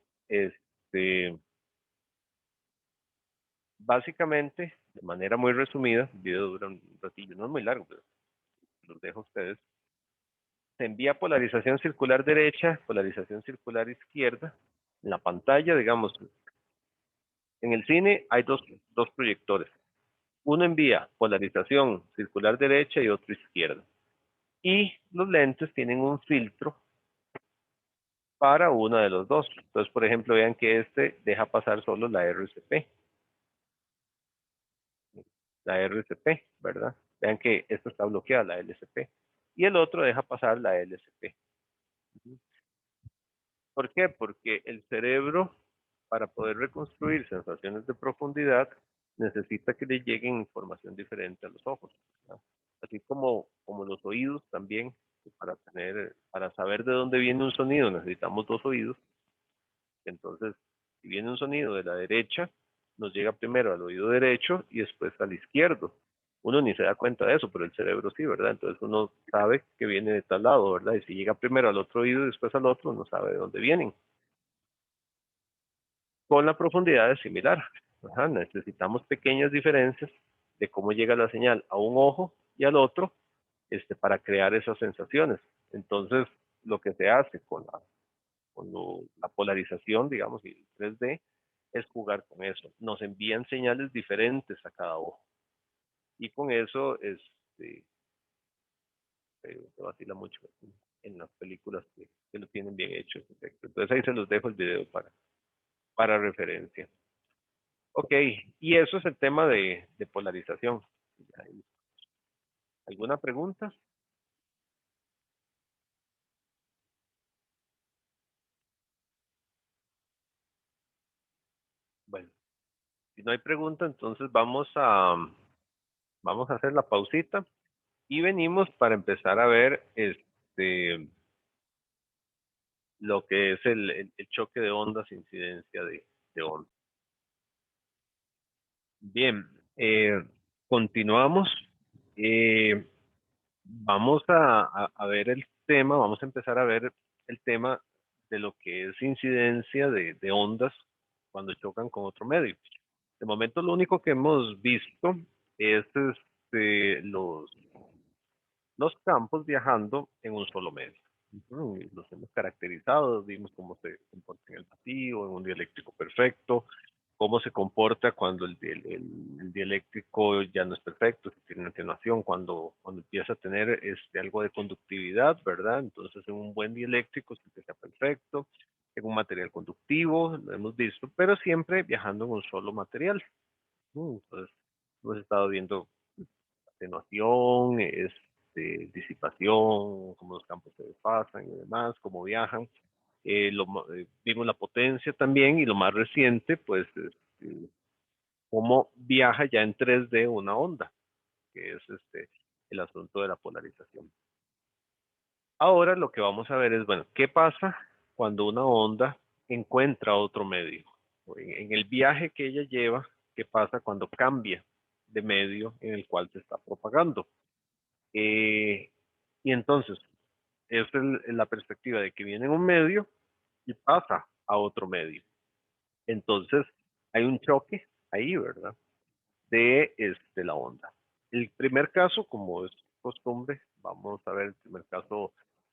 Básicamente, de manera muy resumida, el video dura un ratillo, no es muy largo, pero los dejo a ustedes. Se envía polarización circular derecha, polarización circular izquierda. En la pantalla, digamos, en el cine hay dos proyectores. Uno envía polarización circular derecha y otro izquierda. Y los lentes tienen un filtro para uno de los dos. Entonces, por ejemplo, vean que este deja pasar solo la RCP. La RCP, ¿verdad? Vean que esto está bloqueada, la LCP. Y el otro deja pasar la LCP. ¿Por qué? Porque el cerebro, para poder reconstruir sensaciones de profundidad, necesita que le lleguen información diferente a los ojos, ¿verdad? Así como los oídos también, para saber de dónde viene un sonido, necesitamos dos oídos. Entonces, si viene un sonido de la derecha, nos llega primero al oído derecho y después al izquierdo. Uno ni se da cuenta de eso, pero el cerebro sí, ¿verdad? Entonces uno sabe que viene de tal lado, ¿verdad? Y si llega primero al otro oído y después al otro, uno sabe de dónde vienen. Con la profundidad es similar. Ajá, necesitamos pequeñas diferencias de cómo llega la señal a un ojo y al otro para crear esas sensaciones. Entonces, lo que se hace con la polarización, digamos, y el 3D, es jugar con eso. Nos envían señales diferentes a cada ojo. Y con eso se vacila mucho en las películas que lo tienen bien hecho ese efecto. Entonces ahí se los dejo el video para referencia. Ok, y eso es el tema de polarización. ¿Alguna pregunta? Bueno, si no hay pregunta, entonces vamos a hacer la pausita y venimos para empezar a ver lo que es el choque de ondas, incidencia de ondas. Bien, continuamos. Eh, vamos a ver el tema, vamos a empezar a ver el tema de lo que es incidencia de ondas cuando chocan con otro medio. De momento lo único que hemos visto es los campos viajando en un solo medio. Los hemos caracterizado, vimos cómo se comporta en el vacío, en un dieléctrico perfecto, cómo se comporta cuando el dieléctrico ya no es perfecto, si tiene una atenuación, cuando empieza a tener algo de conductividad, ¿verdad? Entonces en un buen dieléctrico sí que sea perfecto, en un material conductivo, lo hemos visto, pero siempre viajando en un solo material. Entonces hemos estado viendo atenuación, disipación, cómo los campos se desfasan y demás, cómo viajan. Vimos la potencia también y lo más reciente, pues, cómo viaja ya en 3D una onda, que es el asunto de la polarización. Ahora lo que vamos a ver es, bueno, ¿qué pasa cuando una onda encuentra otro medio? En el viaje que ella lleva, ¿qué pasa cuando cambia de medio en el cual se está propagando? Y entonces, es la perspectiva de que viene en un medio y pasa a otro medio. Entonces, hay un choque ahí, ¿verdad? De la onda. El primer caso, como es costumbre, vamos a ver el primer caso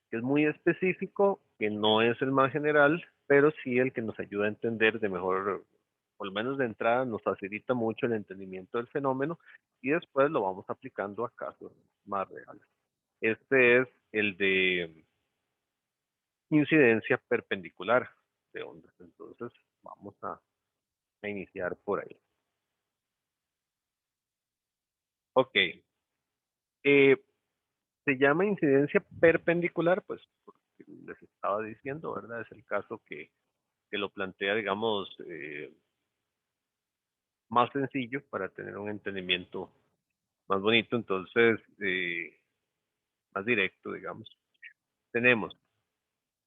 que es muy específico, que no es el más general, pero sí el que nos ayuda a entender de mejor, por lo menos de entrada, nos facilita mucho el entendimiento del fenómeno y después lo vamos aplicando a casos más reales. Este es el de incidencia perpendicular de ondas. Entonces, vamos a iniciar por ahí. Ok. Se llama incidencia perpendicular, pues, porque les estaba diciendo, ¿verdad? Es el caso que lo plantea, digamos, más sencillo para tener un entendimiento más bonito, entonces, más directo, digamos.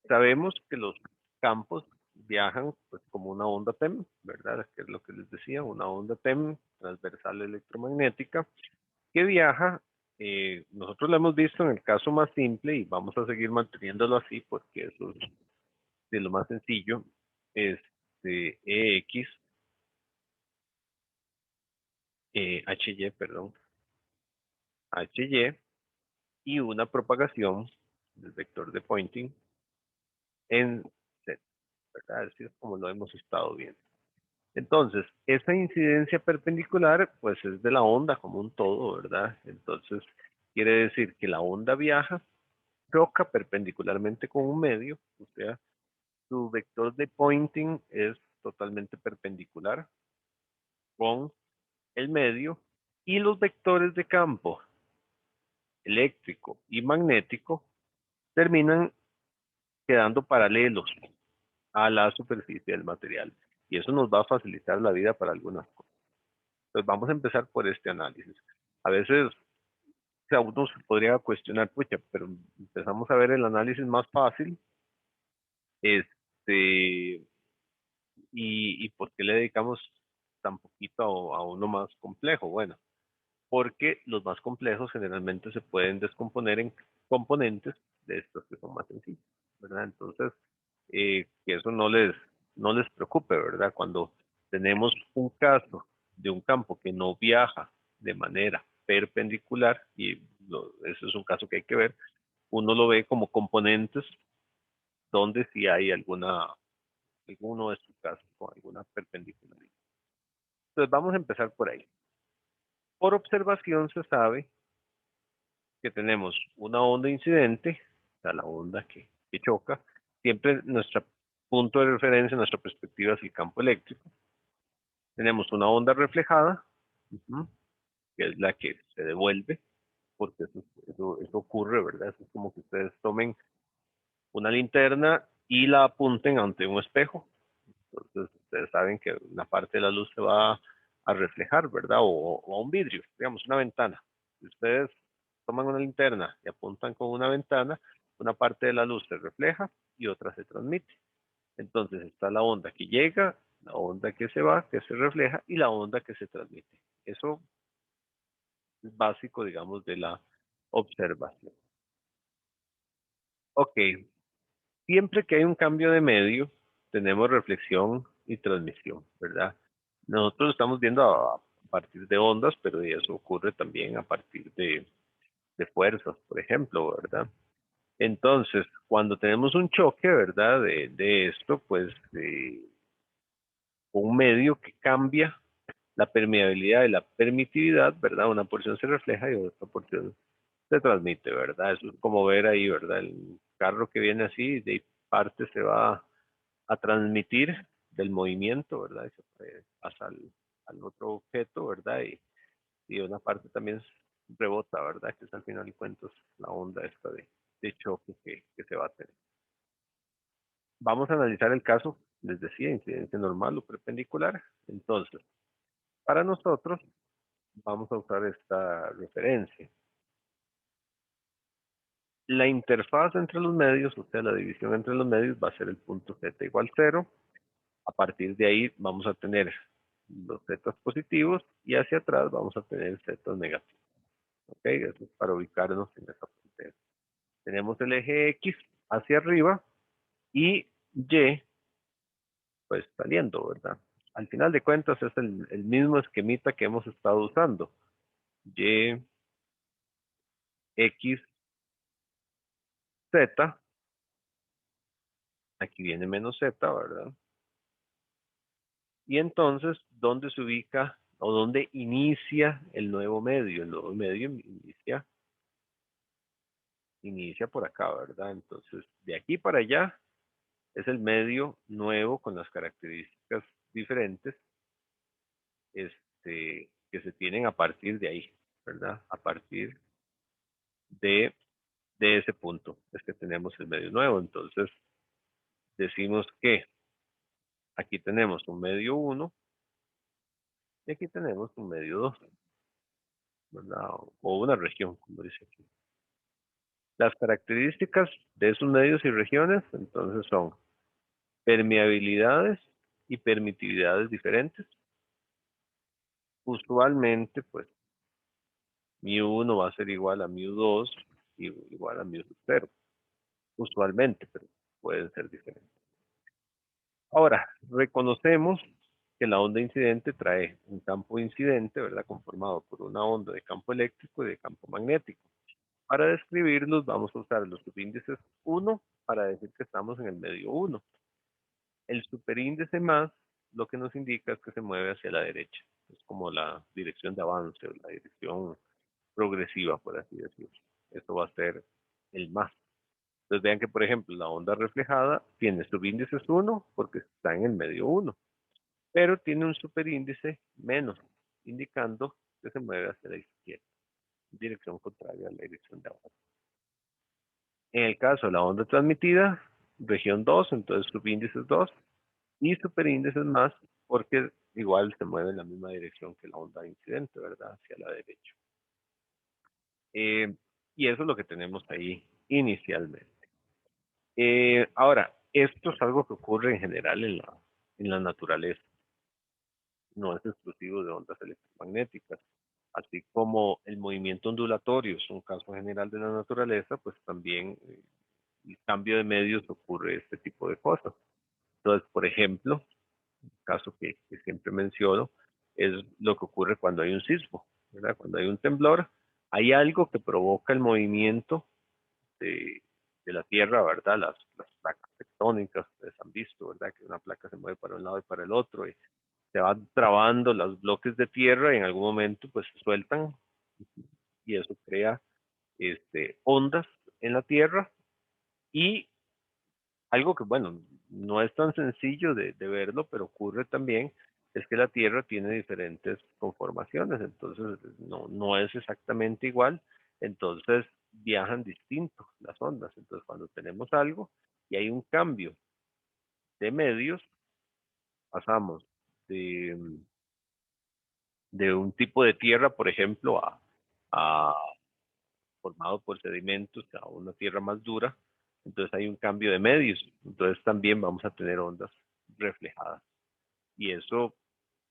Sabemos que los campos viajan pues como una onda TEM, ¿verdad? Que es lo que les decía, una onda TEM transversal electromagnética que viaja. Nosotros lo hemos visto en el caso más simple y vamos a seguir manteniéndolo así porque eso es de lo más sencillo. EX, HY, perdón, HY, y una propagación del vector de Poynting en Z, ¿verdad? Así es como lo hemos estado viendo. Entonces, esa incidencia perpendicular, pues es de la onda como un todo, ¿verdad? Entonces, quiere decir que la onda viaja, choca perpendicularmente con un medio, o sea, su vector de Poynting es totalmente perpendicular con el medio, y los vectores de campo eléctrico y magnético terminan quedando paralelos a la superficie del material. Y eso nos va a facilitar la vida para algunas cosas. Entonces vamos a empezar por este análisis. A veces, o sea, uno se podría cuestionar, pucha, pero empezamos a ver el análisis más fácil, este, y ¿por qué le dedicamos tan poquito a uno más complejo? Bueno, porque los más complejos generalmente se pueden descomponer en componentes de estos que son más sencillos, ¿verdad? Entonces, que eso no les preocupe, ¿verdad? Cuando tenemos un caso de un campo que no viaja de manera perpendicular, y eso es un caso que hay que ver, uno lo ve como componentes donde sí hay alguno de estos casos con alguna perpendicularidad. Entonces, vamos a empezar por ahí. Por observación se sabe que tenemos una onda incidente, o sea, la onda que choca, siempre nuestro punto de referencia, nuestra perspectiva es el campo eléctrico. Tenemos una onda reflejada, que es la que se devuelve, porque eso ocurre, ¿verdad? Eso es como que ustedes tomen una linterna y la apunten ante un espejo. Entonces, ustedes saben que una parte de la luz se va a reflejar, ¿verdad? O a un vidrio, digamos, una ventana. Si ustedes toman una linterna y apuntan con una ventana, una parte de la luz se refleja y otra se transmite. Entonces está la onda que llega, la onda que se va, que se refleja, y la onda que se transmite. Eso es básico, digamos, de la observación. Ok, siempre que hay un cambio de medio, tenemos reflexión y transmisión, ¿verdad? Nosotros estamos viendo a partir de ondas, pero eso ocurre también a partir de fuerzas, por ejemplo, ¿verdad? Entonces, cuando tenemos un choque, ¿verdad? De esto, pues, un medio que cambia la permeabilidad y la permitividad, ¿verdad? Una porción se refleja y otra porción se transmite, ¿verdad? Eso es como ver ahí, ¿verdad? El carro que viene así, de parte se va a transmitir del movimiento, ¿verdad? Y se pasa al otro objeto, ¿verdad? Y una parte también rebota, ¿verdad? Que es al final de cuentas la onda esta de choque que se va a tener. Vamos a analizar el caso, les decía, incidencia normal o perpendicular. Entonces, para nosotros, vamos a usar esta referencia. La interfaz entre los medios, o sea, la división entre los medios, va a ser el punto z igual 0. A partir de ahí vamos a tener los z positivos y hacia atrás vamos a tener z negativos. ¿Ok? Eso es para ubicarnos en esa frontera. Tenemos el eje X hacia arriba y Y, pues saliendo, ¿verdad? Al final de cuentas es el mismo esquemita que hemos estado usando. Y, X, Z, aquí viene menos Z, ¿verdad? Y entonces, ¿dónde se ubica o dónde inicia el nuevo medio? El nuevo medio inicia por acá, ¿verdad? Entonces, de aquí para allá es el medio nuevo con las características diferentes que se tienen a partir de ahí, ¿verdad? A partir de, de ese punto es que tenemos el medio nuevo. Entonces, decimos que aquí tenemos un medio 1 y aquí tenemos un medio 2, ¿verdad? O una región, como dice aquí. Las características de esos medios y regiones, entonces, son permeabilidades y permitividades diferentes. Usualmente, pues, mu1 va a ser igual a mu2 y igual a mu0. Usualmente, pero pueden ser diferentes. Ahora, reconocemos que la onda incidente trae un campo incidente, ¿verdad? Conformado por una onda de campo eléctrico y de campo magnético. Para describirlos vamos a usar los subíndices 1 para decir que estamos en el medio 1. El superíndice más lo que nos indica es que se mueve hacia la derecha. Es como la dirección de avance o la dirección progresiva, por así decirlo. Esto va a ser el más. Entonces vean que, por ejemplo, la onda reflejada tiene subíndices 1 porque está en el medio 1, pero tiene un superíndice menos, indicando que se mueve hacia la izquierda, dirección contraria a la dirección de avance. En el caso de la onda transmitida, región 2, entonces subíndices 2 y superíndices más, porque igual se mueve en la misma dirección que la onda incidente, ¿verdad? Hacia la derecha. Y eso es lo que tenemos ahí inicialmente. Ahora, esto es algo que ocurre en general en la naturaleza. No es exclusivo de ondas electromagnéticas. Así como el movimiento ondulatorio es un caso general de la naturaleza, pues también el cambio de medios ocurre este tipo de cosas. Entonces, por ejemplo, un caso que siempre menciono es lo que ocurre cuando hay un sismo, ¿verdad? Cuando hay un temblor, hay algo que provoca el movimiento de la Tierra, ¿verdad? Las placas tectónicas, ustedes han visto, ¿verdad? Que una placa se mueve para un lado y para el otro y se van trabando los bloques de tierra y en algún momento pues se sueltan y eso crea ondas en la Tierra y algo que, bueno, no es tan sencillo de verlo, pero ocurre también, es que la Tierra tiene diferentes conformaciones, entonces no es exactamente igual, entonces viajan distintos las ondas. Entonces cuando tenemos algo y hay un cambio de medios, pasamos de, de un tipo de tierra, por ejemplo, a formado por sedimentos a una tierra más dura, entonces hay un cambio de medios, entonces también vamos a tener ondas reflejadas y eso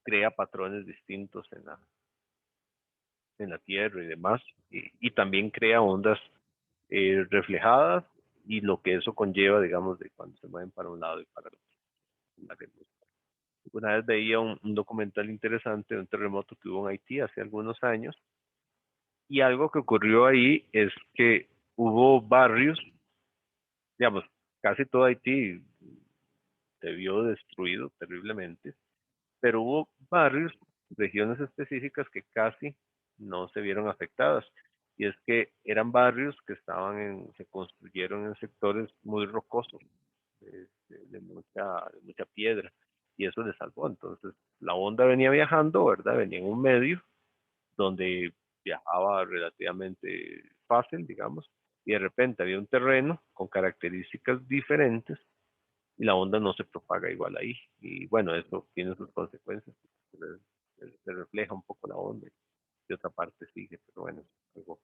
crea patrones distintos en la Tierra y demás, y también crea ondas reflejadas y lo que eso conlleva, digamos, de cuando se mueven para un lado y para el otro. Una vez veía un documental interesante de un terremoto que hubo en Haití hace algunos años y algo que ocurrió ahí es que hubo barrios, digamos, casi todo Haití se vio destruido terriblemente, pero hubo barrios, regiones específicas que casi no se vieron afectadas. Y es que eran barrios que se construyeron en sectores muy rocosos, de mucha piedra, y eso les salvó. Entonces, la onda venía viajando, ¿verdad? Venía en un medio donde viajaba relativamente fácil, digamos, y de repente había un terreno con características diferentes y la onda no se propaga igual ahí. Y bueno, eso tiene sus consecuencias. Se refleja un poco la onda y de otra parte sigue, pero bueno, es algo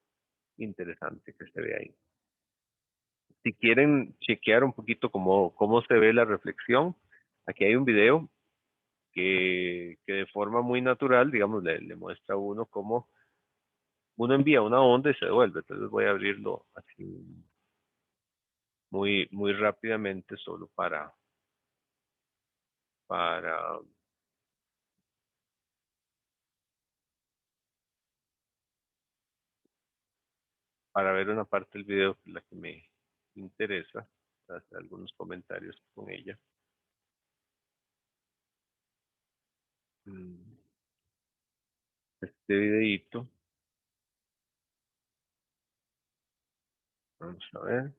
interesante que se ve ahí. Si quieren chequear un poquito cómo se ve la reflexión, aquí hay un video que de forma muy natural, digamos, le muestra a uno cómo uno envía una onda y se devuelve. Entonces voy a abrirlo así muy rápidamente solo para ver una parte del video que es la que me interesa, hacer algunos comentarios con ella. Este videito, vamos a ver.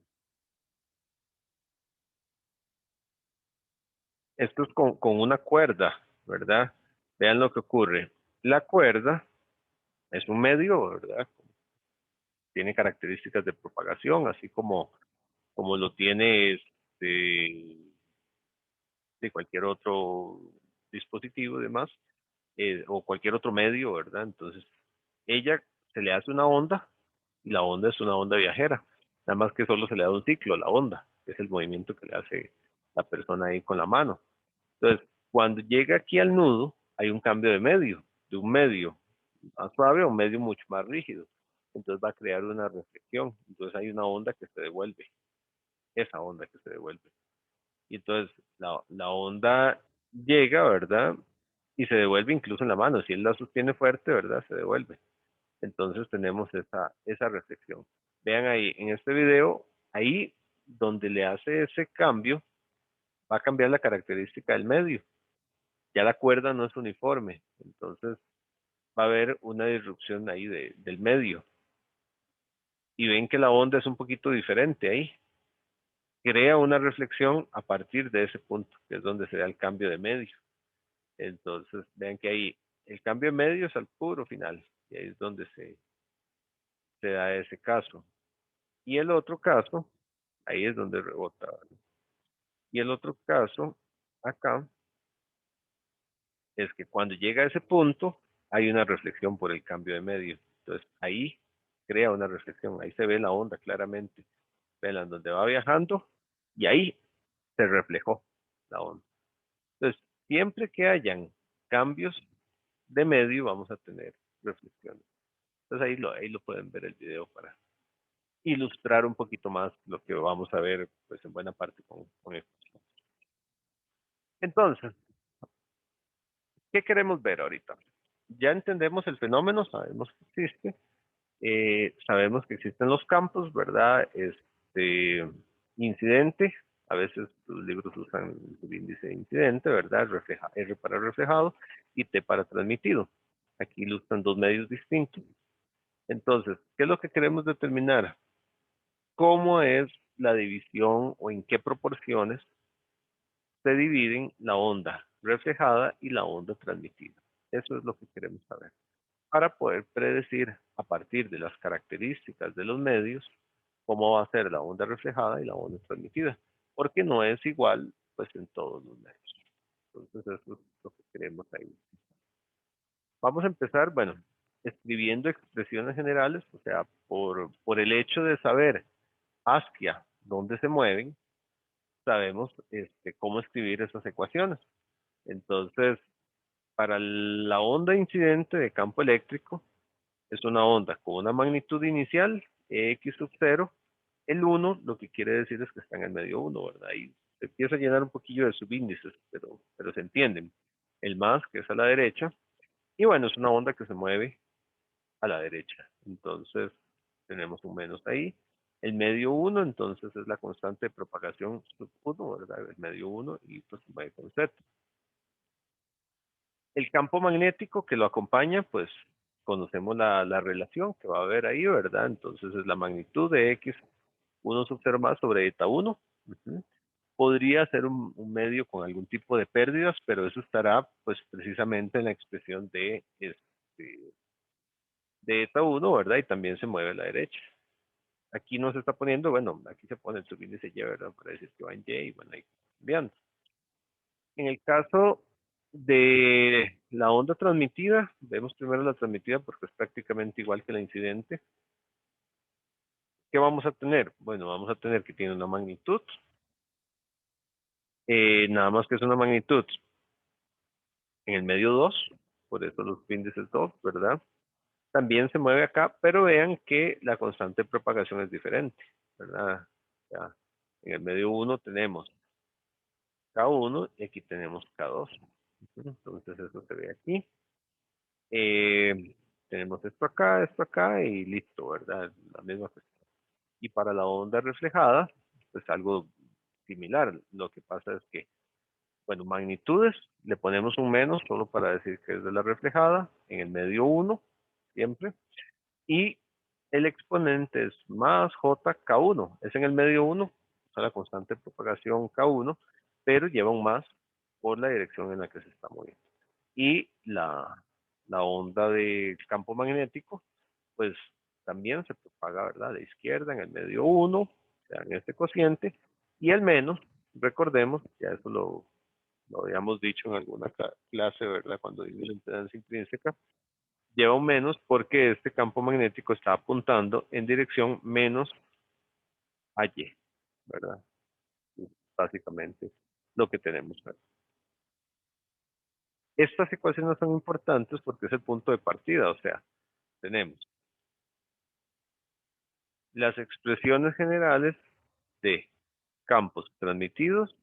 Esto es con una cuerda, ¿verdad? Vean lo que ocurre. La cuerda es un medio, ¿verdad? Tiene características de propagación, así como lo tiene de cualquier otro dispositivo y demás, o cualquier otro medio, ¿verdad? Entonces, ella se le hace una onda y la onda es una onda viajera, nada más que solo se le da un ciclo a la onda, que es el movimiento que le hace la persona ahí con la mano. Entonces, cuando llega aquí al nudo, hay un cambio de un medio más suave a un medio mucho más rígido. Entonces va a crear una reflexión. Entonces hay una onda que se devuelve, esa onda que se devuelve. Y entonces la onda llega, ¿verdad? Y se devuelve incluso en la mano. Si él la sostiene fuerte, ¿verdad? Se devuelve. Entonces tenemos esa reflexión. Vean ahí, en este video, ahí donde le hace ese cambio, va a cambiar la característica del medio. Ya la cuerda no es uniforme, entonces va a haber una disrupción ahí del medio. Y ven que la onda es un poquito diferente ahí. Crea una reflexión a partir de ese punto, que es donde se da el cambio de medio. Entonces, vean que ahí el cambio de medio es al puro final, y ahí es donde se da ese caso. Y el otro caso, ahí es donde rebota, ¿vale? Y el otro caso, acá, es que cuando llega a ese punto, hay una reflexión por el cambio de medio. Entonces, ahí crea una reflexión, ahí se ve la onda claramente. Vean donde va viajando, y ahí se reflejó la onda. Entonces, siempre que hayan cambios de medio, vamos a tener reflexiones. Entonces, ahí lo pueden ver el video para ilustrar un poquito más lo que vamos a ver, pues en buena parte con esto. Entonces, ¿qué queremos ver ahorita? Ya entendemos el fenómeno, sabemos que existe, sabemos que existen los campos, ¿verdad? Incidente, a veces los libros usan el subíndice de incidente, ¿verdad? R para reflejado y T para transmitido. Aquí ilustran dos medios distintos. Entonces, ¿qué es lo que queremos determinar? ¿Cómo es la división o en qué proporciones se dividen la onda reflejada y la onda transmitida? Eso es lo que queremos saber, para poder predecir a partir de las características de los medios cómo va a ser la onda reflejada y la onda transmitida, porque no es igual pues en todos los medios. Entonces eso es lo que queremos ahí. Vamos a empezar, bueno, escribiendo expresiones generales, o sea, por el hecho de saber hacia dónde se mueven, sabemos cómo escribir esas ecuaciones. Entonces, para la onda incidente de campo eléctrico, es una onda con una magnitud inicial, X sub 0. El 1 lo que quiere decir es que está en el medio 1, ¿verdad? Y se empieza a llenar un poquillo de subíndices, pero se entienden. El más, que es a la derecha, y bueno, es una onda que se mueve a la derecha. Entonces, tenemos un menos ahí. El medio 1, entonces, es la constante de propagación sub 1, ¿verdad? El medio 1 y pues se mueve con Z. El campo magnético que lo acompaña, pues conocemos la relación que va a haber ahí, ¿verdad? Entonces es la magnitud de X 1 sub 0 más sobre eta 1. Podría ser un medio con algún tipo de pérdidas, pero eso estará pues precisamente en la expresión de eta 1, ¿verdad? Y también se mueve a la derecha. Aquí no se está poniendo, bueno, aquí se pone el subíndice Y, ¿verdad? Para decir que va en Y, y bueno, ahí cambiando. En el caso de la onda transmitida, vemos primero la transmitida porque es prácticamente igual que la incidente. ¿Qué vamos a tener? Bueno, vamos a tener que tiene una magnitud, nada más que es una magnitud en el medio 2, por eso los índices 2, ¿verdad? También se mueve acá, pero vean que la constante de propagación es diferente, ¿verdad? Ya, en el medio 1 tenemos K1 y aquí tenemos K2. Entonces eso se ve aquí. Tenemos esto acá y listo, ¿verdad? La misma cuestión. Y para la onda reflejada, pues algo similar. Lo que pasa es que, bueno, magnitudes, le ponemos un menos solo para decir que es de la reflejada, en el medio 1, siempre. Y el exponente es más JK1, es en el medio 1, o sea, la constante de propagación K1, pero lleva un más por la dirección en la que se está moviendo. Y la onda de campo magnético, pues también se propaga, ¿verdad? De izquierda en el medio 1, o sea, en este cociente, y el menos, recordemos, ya eso lo habíamos dicho en alguna clase, ¿verdad? Cuando digo la impedancia intrínseca, lleva un menos porque este campo magnético está apuntando en dirección menos a Y, ¿verdad? Es básicamente lo que tenemos. Estas ecuaciones son importantes porque es el punto de partida, o sea, tenemos las expresiones generales de campos transmitidos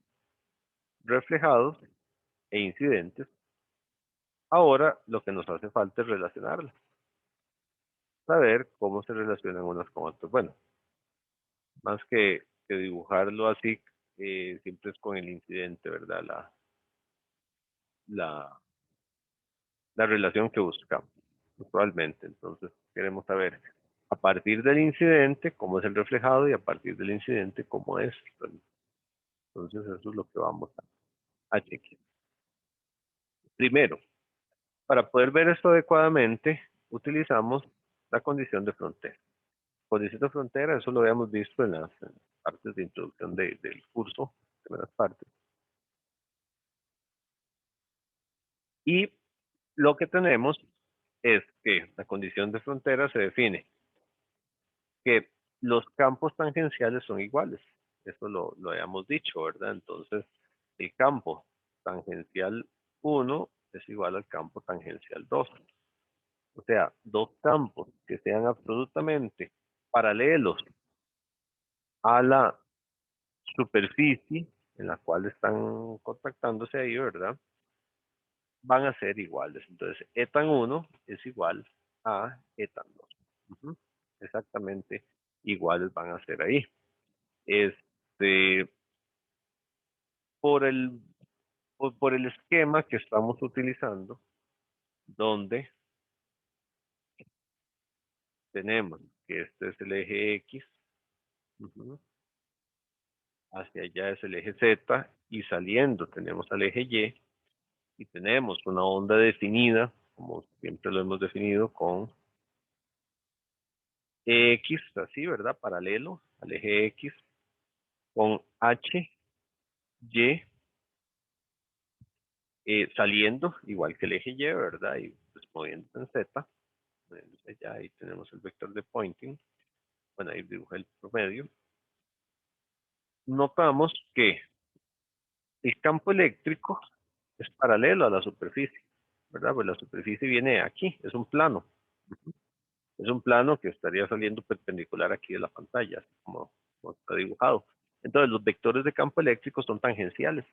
reflejados e incidentes. Ahora lo que nos hace falta es relacionarlas, saber cómo se relacionan unas con otras. Bueno, más que dibujarlo así, siempre es con el incidente, ¿verdad? La, la relación que buscamos usualmente. Entonces, queremos saber a partir del incidente cómo es el reflejado y a partir del incidente cómo es. Entonces, eso es lo que vamos a chequear. Primero, para poder ver esto adecuadamente, utilizamos la condición de frontera. Condición de frontera, eso lo habíamos visto en las partes de introducción del curso, primeras partes. Y lo que tenemos es que la condición de frontera se define que los campos tangenciales son iguales. Eso lo habíamos dicho, ¿verdad? Entonces, el campo tangencial 1 es igual al campo tangencial 2. O sea, dos campos que sean absolutamente paralelos a la superficie en la cual están contactándose ahí, ¿verdad? Van a ser iguales. Entonces, etan 1 es igual a etan 2. Exactamente iguales van a ser ahí. Por el, por el esquema que estamos utilizando, donde tenemos que este es el eje X, hacia allá es el eje Z, y saliendo tenemos al eje y tenemos una onda definida, como siempre lo hemos definido, con X, así, ¿verdad? Paralelo al eje X, con H, Y, saliendo, igual que el eje Y, ¿verdad? Y pues moviendo en Z, ya ahí tenemos el vector de pointing. Bueno, ahí dibujé el promedio. Notamos que el campo eléctrico es paralelo a la superficie, ¿verdad? Pues la superficie viene aquí, es un plano. Es un plano que estaría saliendo perpendicular aquí de la pantalla, así como está dibujado. Entonces, los vectores de campo eléctrico son tangenciales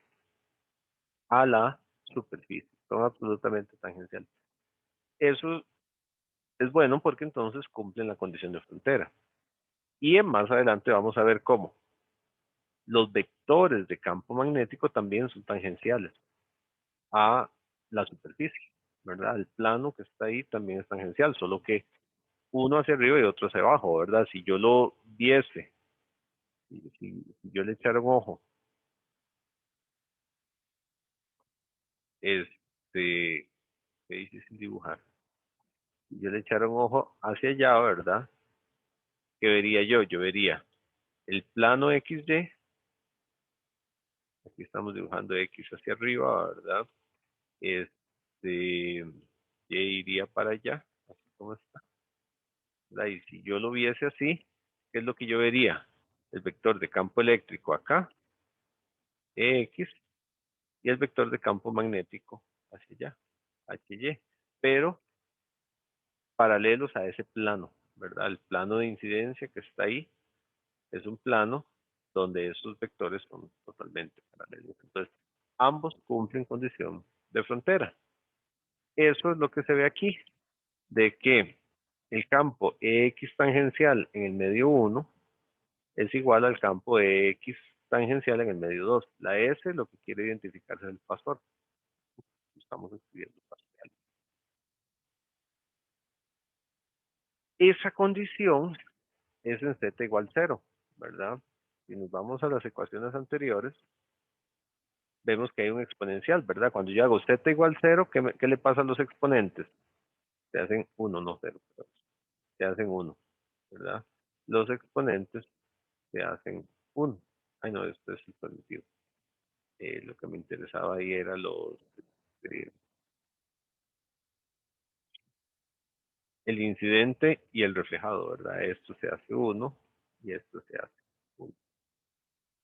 a la superficie, son absolutamente tangenciales. Eso es bueno porque entonces cumplen la condición de frontera. Y más adelante vamos a ver cómo los vectores de campo magnético también son tangenciales a la superficie, ¿verdad? El plano que está ahí también es tangencial, solo que uno hacia arriba y otro hacia abajo, ¿verdad? Si yo lo viese, si yo le echara un ojo, qué difícil dibujar. Si yo le echara un ojo hacia allá, ¿verdad? ¿Qué vería yo? Yo vería el plano XY, aquí estamos dibujando X hacia arriba, ¿verdad? Y iría para allá, así como está. Y si yo lo viese así, ¿qué es lo que yo vería? El vector de campo eléctrico acá, X, y el vector de campo magnético hacia allá, HY, pero paralelos a ese plano, ¿verdad? El plano de incidencia que está ahí es un plano donde esos vectores son totalmente paralelos. Entonces, ambos cumplen condición de frontera. Eso es lo que se ve aquí, de que el campo X tangencial en el medio 1 es igual al campo X tangencial en el medio 2. La S lo que quiere identificarse es el pastor. Estamos escribiendo parcial. Esa condición es en Z igual 0, ¿verdad? Si nos vamos a las ecuaciones anteriores, vemos que hay un exponencial, ¿verdad? Cuando yo hago Z igual 0, ¿qué le pasa a los exponentes? Se hacen 1, no 0, se hacen 1, ¿verdad? Los exponentes se hacen 1. Ay, no, esto es el permitido. Lo que me interesaba ahí era el incidente y el reflejado, ¿verdad? Esto se hace 1 y esto se hace 1.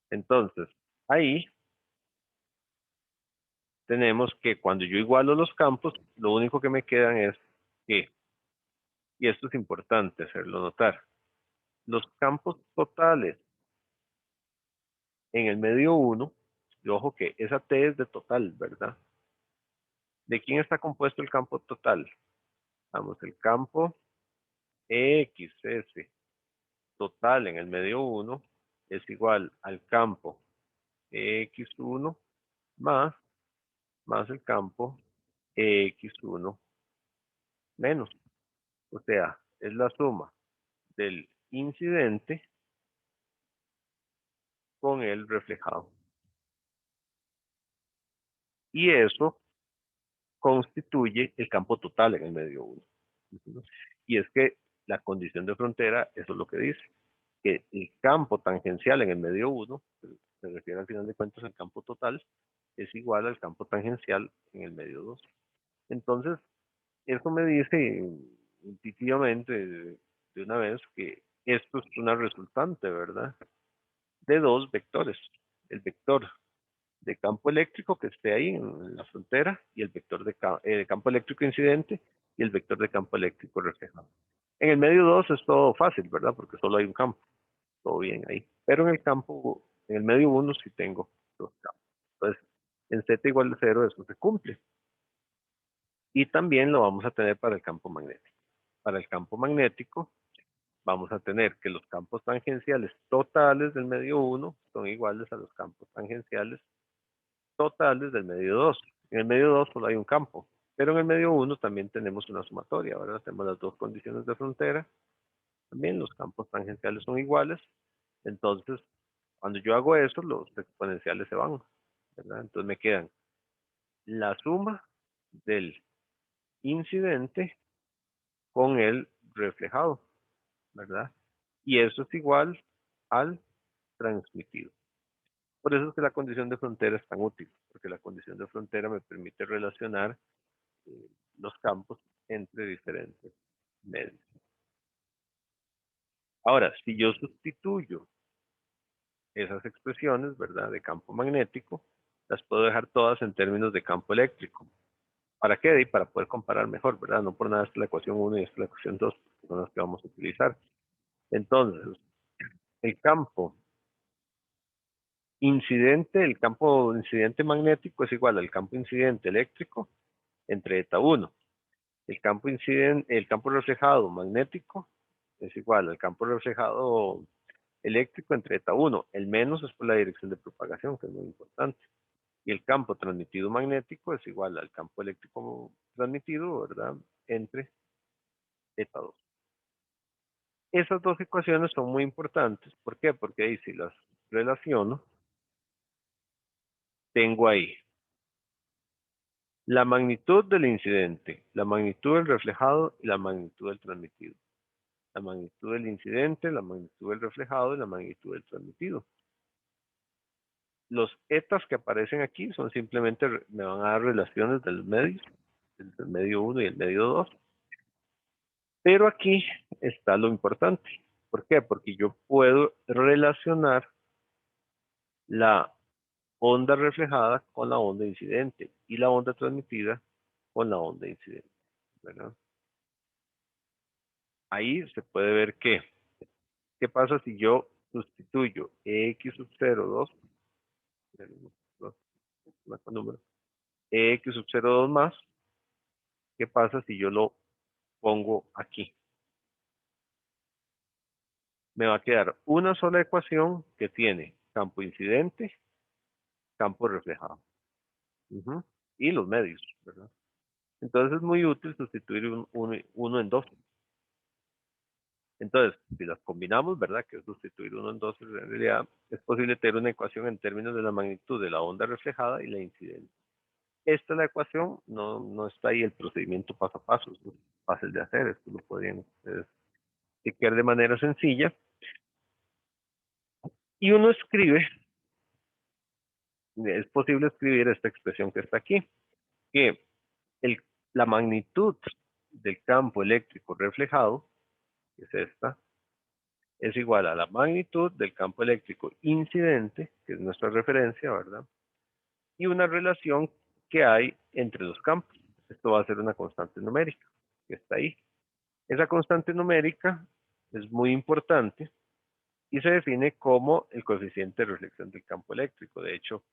Entonces, ahí tenemos que cuando yo igualo los campos, lo único que me quedan es que, y esto es importante hacerlo notar, los campos totales en el medio 1 Y ojo que esa T es de total, ¿verdad? ¿De quién está compuesto el campo total? Vamos, el campo EXS total en el medio 1 es igual al campo EX1 más el campo EX1 menos. O sea, es la suma del incidente con el reflejado. Y eso constituye el campo total en el medio 1. Y es que la condición de frontera, eso es lo que dice, que el campo tangencial en el medio 1, se refiere al final de cuentas al campo total, es igual al campo tangencial en el medio 2. Entonces, eso me dice intuitivamente de una vez que esto es una resultante, ¿verdad? De dos vectores. El vector de campo eléctrico que esté ahí en la frontera y el vector de campo eléctrico incidente y el vector de campo eléctrico reflejado. En el medio 2 es todo fácil, ¿verdad? Porque solo hay un campo. Todo bien ahí. Pero en el medio 1 sí tengo dos campos. Entonces, en Z igual de 0 eso se cumple. Y también lo vamos a tener para el campo magnético. Para el campo magnético vamos a tener que los campos tangenciales totales del medio 1 son iguales a los campos tangenciales totales del medio 2. En el medio 2 solo hay un campo, pero en el medio 1 también tenemos una sumatoria, ¿verdad? Tenemos las dos condiciones de frontera. También los campos tangenciales son iguales. Entonces, cuando yo hago eso, los exponenciales se van, ¿verdad? Entonces me quedan la suma del incidente con el reflejado, ¿verdad? Y eso es igual al transmitido. Por eso es que la condición de frontera es tan útil, porque la condición de frontera me permite relacionar los campos entre diferentes medios. Ahora, si yo sustituyo esas expresiones, ¿verdad? De campo magnético, las puedo dejar todas en términos de campo eléctrico. ¿Para qué? Y para poder comparar mejor, ¿verdad? No por nada esta es la ecuación 1 y esta es la ecuación 2, que son las que vamos a utilizar. Entonces, el campo incidente, el campo incidente magnético es igual al campo incidente eléctrico entre eta 1. El campo reflejado magnético es igual al campo reflejado eléctrico entre eta 1. El menos es por la dirección de propagación, que es muy importante. Y el campo transmitido magnético es igual al campo eléctrico transmitido, ¿verdad? Entre eta 2. Esas dos ecuaciones son muy importantes. ¿Por qué? Porque ahí si las relaciono, tengo ahí la magnitud del incidente, la magnitud del reflejado y la magnitud del transmitido. La magnitud del incidente, la magnitud del reflejado y la magnitud del transmitido. Los etas que aparecen aquí son simplemente, me van a dar relaciones del medio, el medio 1 y el medio 2. Pero aquí está lo importante. ¿Por qué? Porque yo puedo relacionar la onda reflejada con la onda incidente y la onda transmitida con la onda incidente, ¿verdad? Ahí se puede ver que, ¿qué pasa si yo sustituyo x sub 0, 2, número, x sub 0, 2 más? ¿Qué pasa si yo lo pongo aquí? Me va a quedar una sola ecuación que tiene campo incidente, campo reflejado. Y los medios, ¿verdad? Entonces es muy útil sustituir uno en dos. Entonces, si las combinamos, ¿verdad? Que es sustituir uno en dos, en realidad es posible tener una ecuación en términos de la magnitud de la onda reflejada y la incidente. Esta es la ecuación, no está ahí el procedimiento paso a paso, es fácil de hacer, esto lo podrían chequear de manera sencilla. Y uno escribe, es posible escribir esta expresión que está aquí, que la magnitud del campo eléctrico reflejado, que es esta, es igual a la magnitud del campo eléctrico incidente, que es nuestra referencia, ¿verdad? Y una relación que hay entre los campos. Esto va a ser una constante numérica, que está ahí. Esa constante numérica es muy importante y se define como el coeficiente de reflexión del campo eléctrico. De hecho,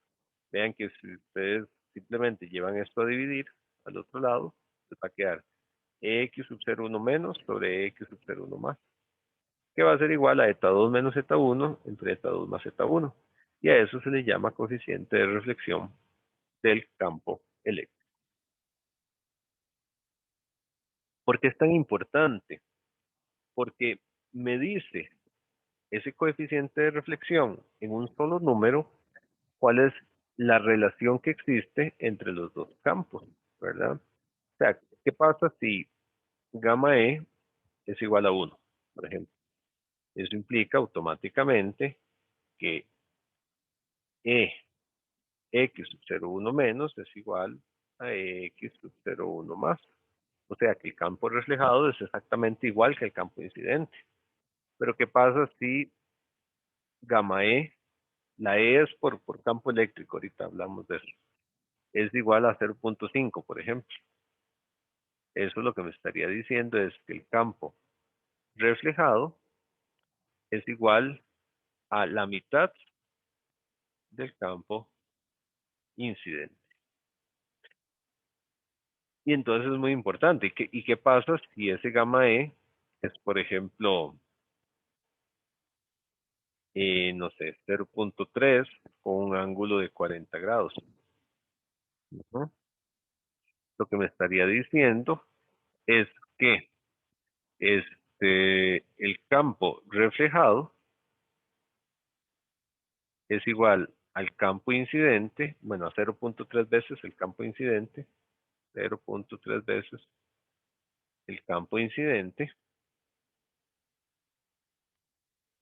Vean que si ustedes simplemente llevan esto a dividir al otro lado, les va a quedar x sub 0,1 menos sobre x sub 0,1 más, que va a ser igual a eta 2 menos eta 1 entre eta 2 más eta 1. Y a eso se le llama coeficiente de reflexión del campo eléctrico. ¿Por qué es tan importante? Porque me dice ese coeficiente de reflexión en un solo número, cuál es la relación que existe entre los dos campos, ¿verdad? O sea, ¿qué pasa si gamma E es igual a 1, por ejemplo? Eso implica automáticamente que E x sub 0,1 menos es igual a x sub 0,1 más. O sea que el campo reflejado es exactamente igual que el campo incidente. Pero ¿qué pasa si gamma E, la E es por campo eléctrico, ahorita hablamos de eso, es igual a 0,5, por ejemplo? Eso lo que me estaría diciendo es que el campo reflejado es igual a la mitad del campo incidente. Y entonces es muy importante. ¿Y qué pasa si ese gamma E es, por ejemplo, no sé, 0,3 con un ángulo de 40 grados? ¿No? Lo que me estaría diciendo es que el campo reflejado es igual al campo incidente, bueno, a 0,3 veces el campo incidente, 0,3 veces el campo incidente,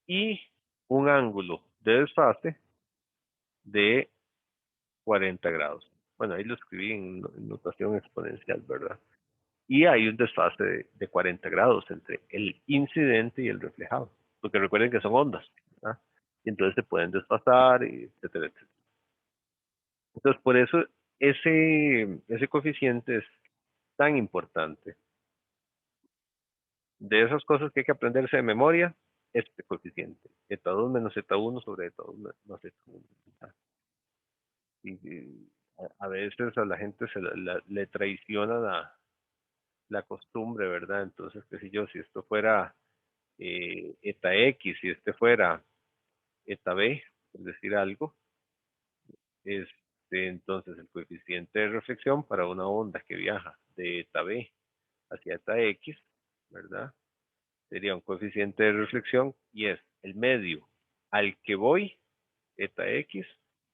y un ángulo de desfase de 40 grados. Bueno, ahí lo escribí en notación exponencial, ¿verdad? Y hay un desfase de 40 grados entre el incidente y el reflejado, porque recuerden que son ondas, ¿verdad? Y entonces se pueden desfasar, y etcétera, etcétera. Entonces, por eso ese coeficiente es tan importante. De esas cosas que hay que aprenderse de memoria, este coeficiente, eta 2 menos eta 1 sobre eta 2 más eta 1. Y a veces a la gente le traiciona la costumbre, ¿verdad? Entonces, qué sé yo, si esto fuera eta X, si este fuera eta B, por decir algo, entonces el coeficiente de reflexión para una onda que viaja de eta B hacia eta X, ¿verdad? Sería un coeficiente de reflexión y es el medio al que voy, eta X,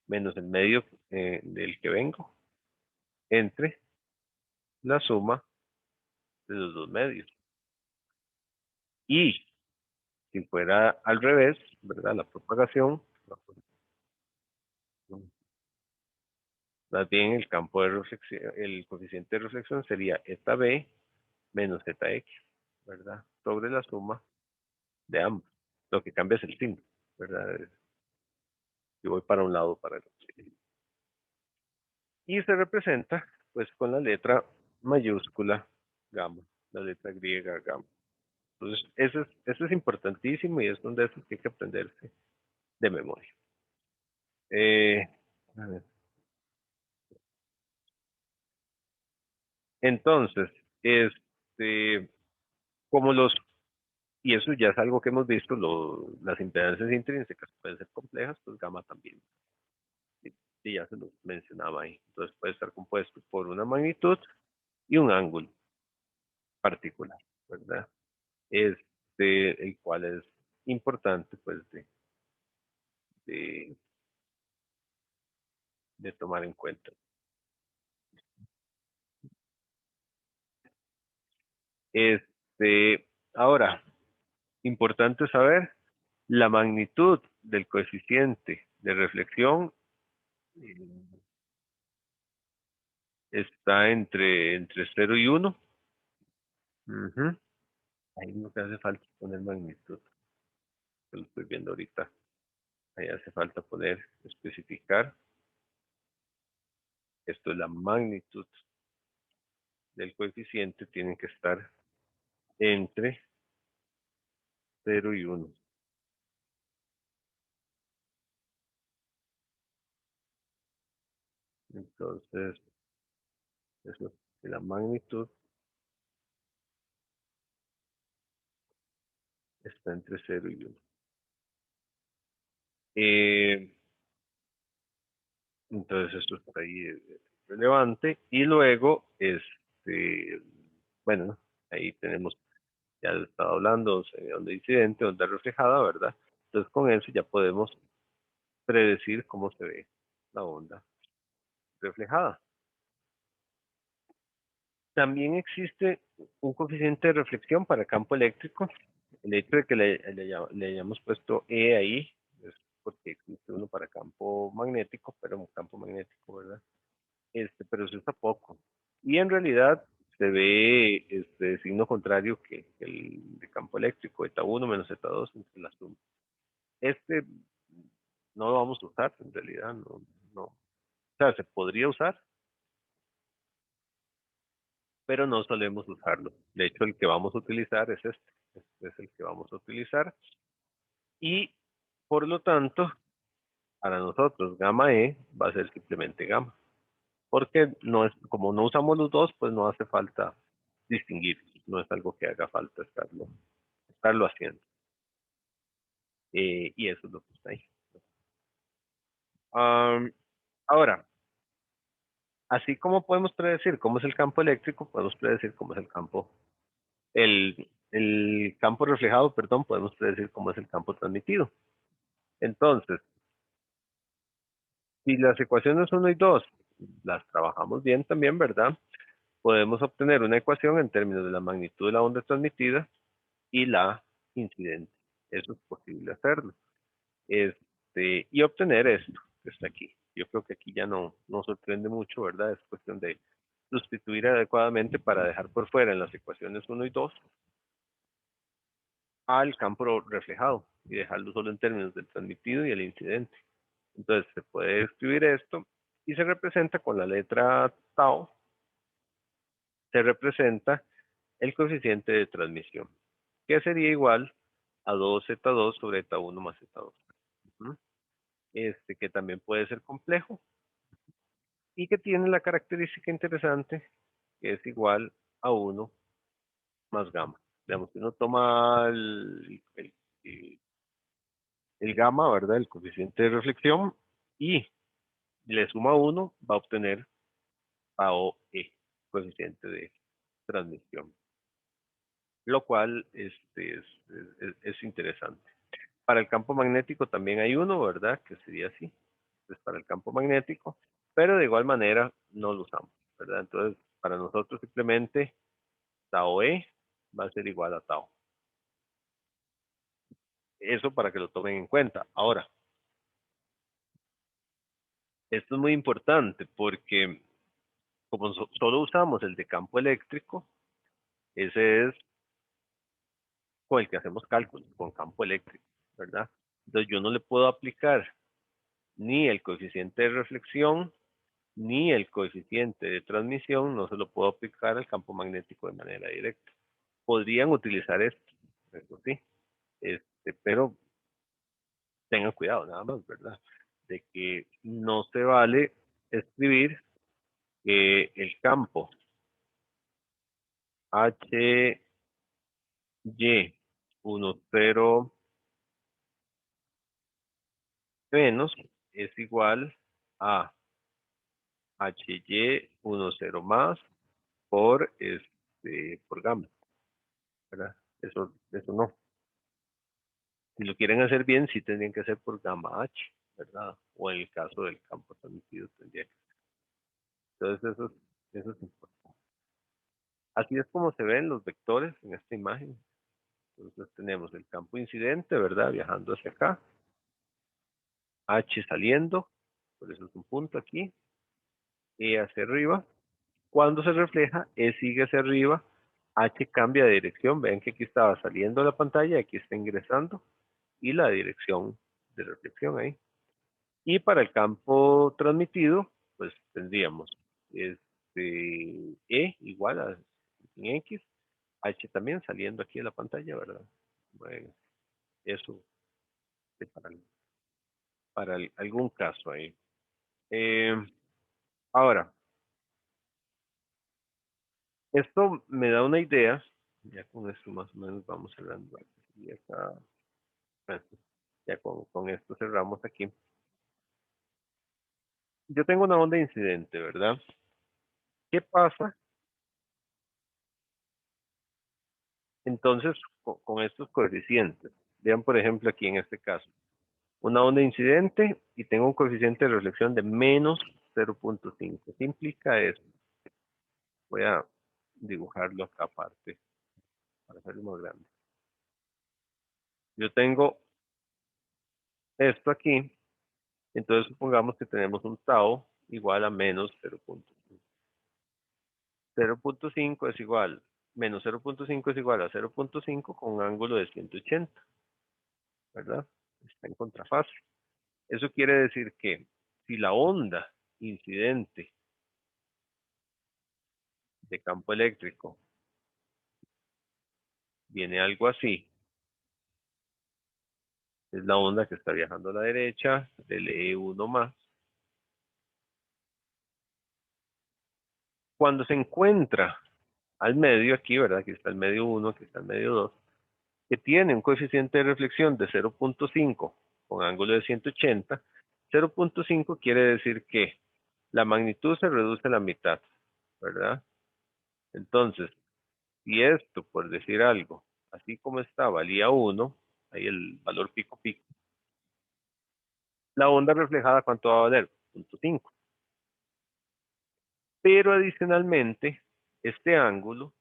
menos el medio del que vengo, entre la suma de los dos medios. Y si fuera al revés, ¿verdad? La propagación, más bien el campo de reflexión, el coeficiente de reflexión sería eta B menos eta X, ¿verdad? Sobre la suma de ambos. Lo que cambia es el signo, ¿verdad? Yo voy para un lado o para el otro. Y se representa, pues, con la letra mayúscula gamma, la letra griega gamma. Entonces, eso es importantísimo y es donde eso hay que aprenderse de memoria. A ver. Entonces, como y eso ya es algo que hemos visto, las impedancias intrínsecas pueden ser complejas, pues gamma también. Y ya se los mencionaba ahí. Entonces puede estar compuesto por una magnitud y un ángulo particular, ¿verdad? El cual es importante, pues, de, de tomar en cuenta. Ahora, importante saber la magnitud del coeficiente de reflexión está entre 0 y 1. Ahí no te hace falta poner magnitud. Lo estoy viendo ahorita. Ahí hace falta poner, especificar. Esto es la magnitud del coeficiente. Tiene que estar entre 0 y 1. Entonces, eso, la magnitud está entre 0 y 1. Entonces, esto está ahí relevante. Y luego, bueno, ahí tenemos, ya lo estaba hablando, onda incidente, onda reflejada, ¿verdad? Entonces, con eso ya podemos predecir cómo se ve la onda reflejada. También existe un coeficiente de reflexión para campo eléctrico. El hecho de que le hayamos puesto E ahí es porque existe uno para campo magnético, pero un campo magnético, ¿verdad? Pero se usa poco. Y en realidad se ve este signo contrario que el de campo eléctrico, eta 1 menos eta 2 entre la suma. Este no lo vamos a usar en realidad, no. O sea, se podría usar, pero no solemos usarlo. De hecho, el que vamos a utilizar es este. Este es el que vamos a utilizar. Y por lo tanto, para nosotros, gamma E va a ser simplemente gamma. Porque no es, como no usamos los dos, pues no hace falta distinguir. No es algo que haga falta estarlo haciendo. Y eso es lo que está ahí. Ahora, así como podemos predecir cómo es el campo eléctrico, podemos predecir cómo es el campo reflejado, perdón, podemos predecir cómo es el campo transmitido. Entonces, si las ecuaciones 1 y 2 las trabajamos bien también, ¿verdad? Podemos obtener una ecuación en términos de la magnitud de la onda transmitida y la incidente. Eso es posible hacerlo. Y obtener esto que está aquí. Yo creo que aquí ya no sorprende mucho, ¿verdad? Es cuestión de sustituir adecuadamente para dejar por fuera en las ecuaciones 1 y 2 al campo reflejado y dejarlo solo en términos del transmitido y el incidente. Entonces se puede escribir esto y se representa con la letra tau, se representa el coeficiente de transmisión, que sería igual a 2z2 sobre eta1 más z2. Que también puede ser complejo y que tiene la característica interesante que es igual a 1 más gamma. Digamos, si uno toma el gamma, ¿verdad? El coeficiente de reflexión y le suma 1, va a obtener tau E, coeficiente de transmisión, lo cual es interesante. Para el campo magnético también hay uno, ¿verdad? Que sería así. Es para el campo magnético, pero de igual manera no lo usamos, ¿verdad? Entonces, para nosotros simplemente tau E va a ser igual a tau. Eso para que lo tomen en cuenta. Ahora, esto es muy importante porque como solo usamos el de campo eléctrico, ese es con el que hacemos cálculos, con campo eléctrico, ¿verdad? Entonces yo no le puedo aplicar ni el coeficiente de reflexión, ni el coeficiente de transmisión, no se lo puedo aplicar al campo magnético de manera directa. Podrían utilizar esto, eso sí, pero tengan cuidado nada más, ¿verdad? De que no se vale escribir que el campo HY 10 menos es igual a HY 10 más por gamma, ¿verdad? Eso no. Si lo quieren hacer bien, sí tendrían que hacer por gamma H, ¿verdad? O en el caso del campo transmitido tendría que ser. Entonces eso es importante. Así es como se ven los vectores en esta imagen. Entonces tenemos el campo incidente, ¿verdad? Viajando hacia acá. H saliendo, por eso es un punto aquí. E hacia arriba. Cuando se refleja, E sigue hacia arriba. H cambia de dirección. Vean que aquí estaba saliendo de la pantalla, aquí está ingresando. Y la dirección de reflexión ahí. Y para el campo transmitido, pues tendríamos E igual a sin X, H también saliendo aquí de la pantalla, ¿verdad? Bueno, eso es para algún caso ahí. Eh, Ahora, esto me da una idea, ya con esto más o menos vamos cerrando. Y acá, bueno, ya con esto cerramos aquí. Yo tengo una onda incidente, ¿verdad? ¿Qué pasa entonces con estos coeficientes? Vean, por ejemplo, aquí en este caso, una onda incidente y tengo un coeficiente de reflexión de menos 0.5. ¿Qué implica eso? Voy a dibujarlo acá aparte para hacerlo más grande. Yo tengo esto aquí, entonces supongamos que tenemos un tau igual a menos 0.5. 0.5 es igual, menos 0.5 es igual a 0.5 con un ángulo de 180, ¿verdad? Está en contrafase. Eso quiere decir que si la onda incidente de campo eléctrico viene algo así, es la onda que está viajando a la derecha del E1 más. Cuando se encuentra al medio aquí, ¿verdad? Aquí está el medio 1, aquí está el medio 2, que tiene un coeficiente de reflexión de 0.5 con ángulo de 180, 0.5 quiere decir que la magnitud se reduce a la mitad, ¿verdad? Entonces, si esto, por decir algo, así como está, valía 1, ahí el valor pico pico, la onda reflejada, ¿cuánto va a valer? 0.5. Pero adicionalmente, este ángulo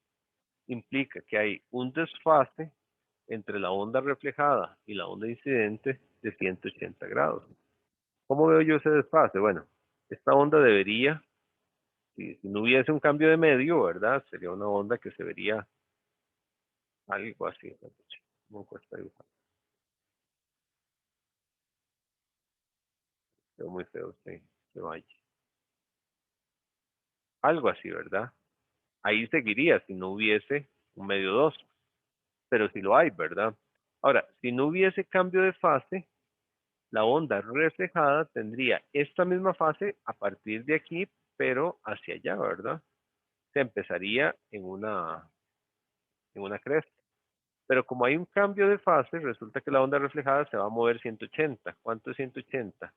implica que hay un desfase entre la onda reflejada y la onda incidente de 180 grados. ¿Cómo veo yo ese desfase? Bueno, esta onda debería, si no hubiese un cambio de medio, ¿verdad? Sería una onda que se vería algo así. ¿Cómo cuesta dibujar? Veo muy feo este valle. Algo así, ¿verdad? Ahí seguiría si no hubiese un medio 2, pero si lo hay, ¿verdad? Ahora, si no hubiese cambio de fase, la onda reflejada tendría esta misma fase a partir de aquí, pero hacia allá, ¿verdad? Se empezaría en una cresta. Pero como hay un cambio de fase, resulta que la onda reflejada se va a mover 180. ¿Cuánto es 180?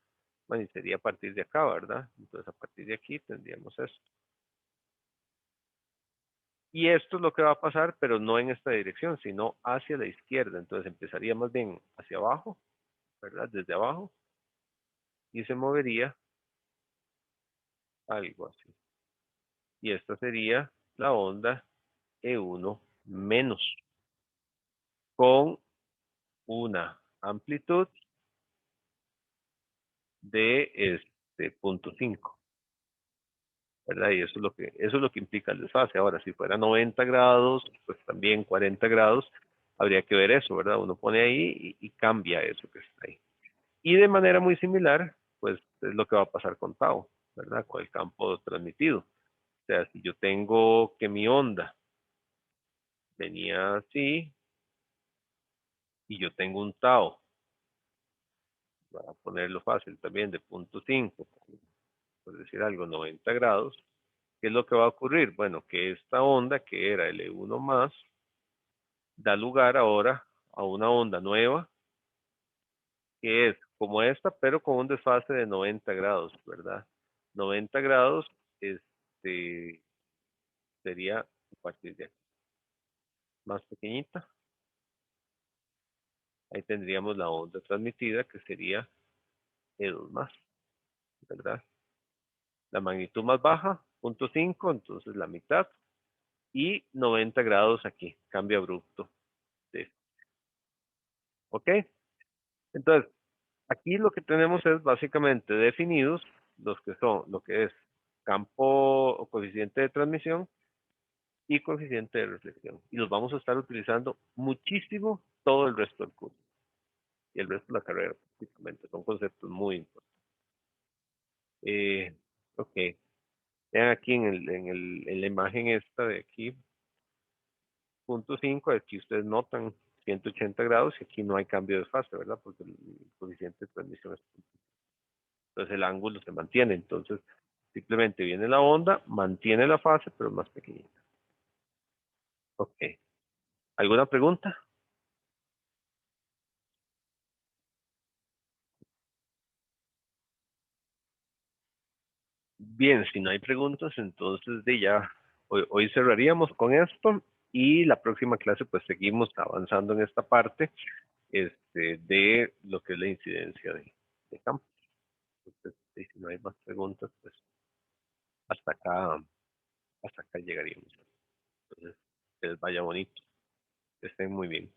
Bueno, y sería a partir de acá, ¿verdad? Entonces a partir de aquí tendríamos esto. Y esto es lo que va a pasar, pero no en esta dirección, sino hacia la izquierda. Entonces empezaría más bien hacia abajo, ¿verdad? Desde abajo. Y se movería algo así. Y esta sería la onda E1 menos, con una amplitud de 0.5, ¿verdad? Y eso es lo que implica el desfase. Ahora, si fuera 90 grados, pues también 40 grados, habría que ver eso, ¿verdad? Uno pone ahí y cambia eso que está ahí. Y de manera muy similar, pues es lo que va a pasar con tau, ¿verdad? Con el campo transmitido. O sea, si yo tengo que mi onda venía así y yo tengo un tau, voy a ponerlo fácil también, de 0.5, por decir algo, 90 grados, ¿qué es lo que va a ocurrir? Bueno, que esta onda, que era L1 más, da lugar ahora a una onda nueva, que es como esta, pero con un desfase de 90 grados, ¿verdad? 90 grados, sería a partir de aquí, más pequeñita. Ahí tendríamos la onda transmitida, que sería E2 más, ¿verdad? La magnitud más baja, 0.5, entonces la mitad, y 90 grados aquí, cambio abrupto. ¿Ok? Entonces, aquí lo que tenemos es básicamente definidos los que son, lo que es campo o coeficiente de transmisión y coeficiente de reflexión. Y los vamos a estar utilizando muchísimo todo el resto del curso y el resto de la carrera, prácticamente. Son conceptos muy importantes. Ok. Vean aquí en la imagen esta de aquí, punto 5, aquí ustedes notan 180 grados y aquí no hay cambio de fase, ¿verdad? Porque el coeficiente de transmisión es. Entonces el ángulo se mantiene. Entonces Simplemente viene la onda, mantiene la fase, pero más pequeñita. Ok. ¿Alguna pregunta? Bien, si no hay preguntas, entonces ya hoy cerraríamos con esto y la próxima clase pues seguimos avanzando en esta parte de lo que es la incidencia de campo. Entonces, si no hay más preguntas, pues hasta acá, hasta acá llegaríamos. Entonces, que les vaya bonito, que estén muy bien.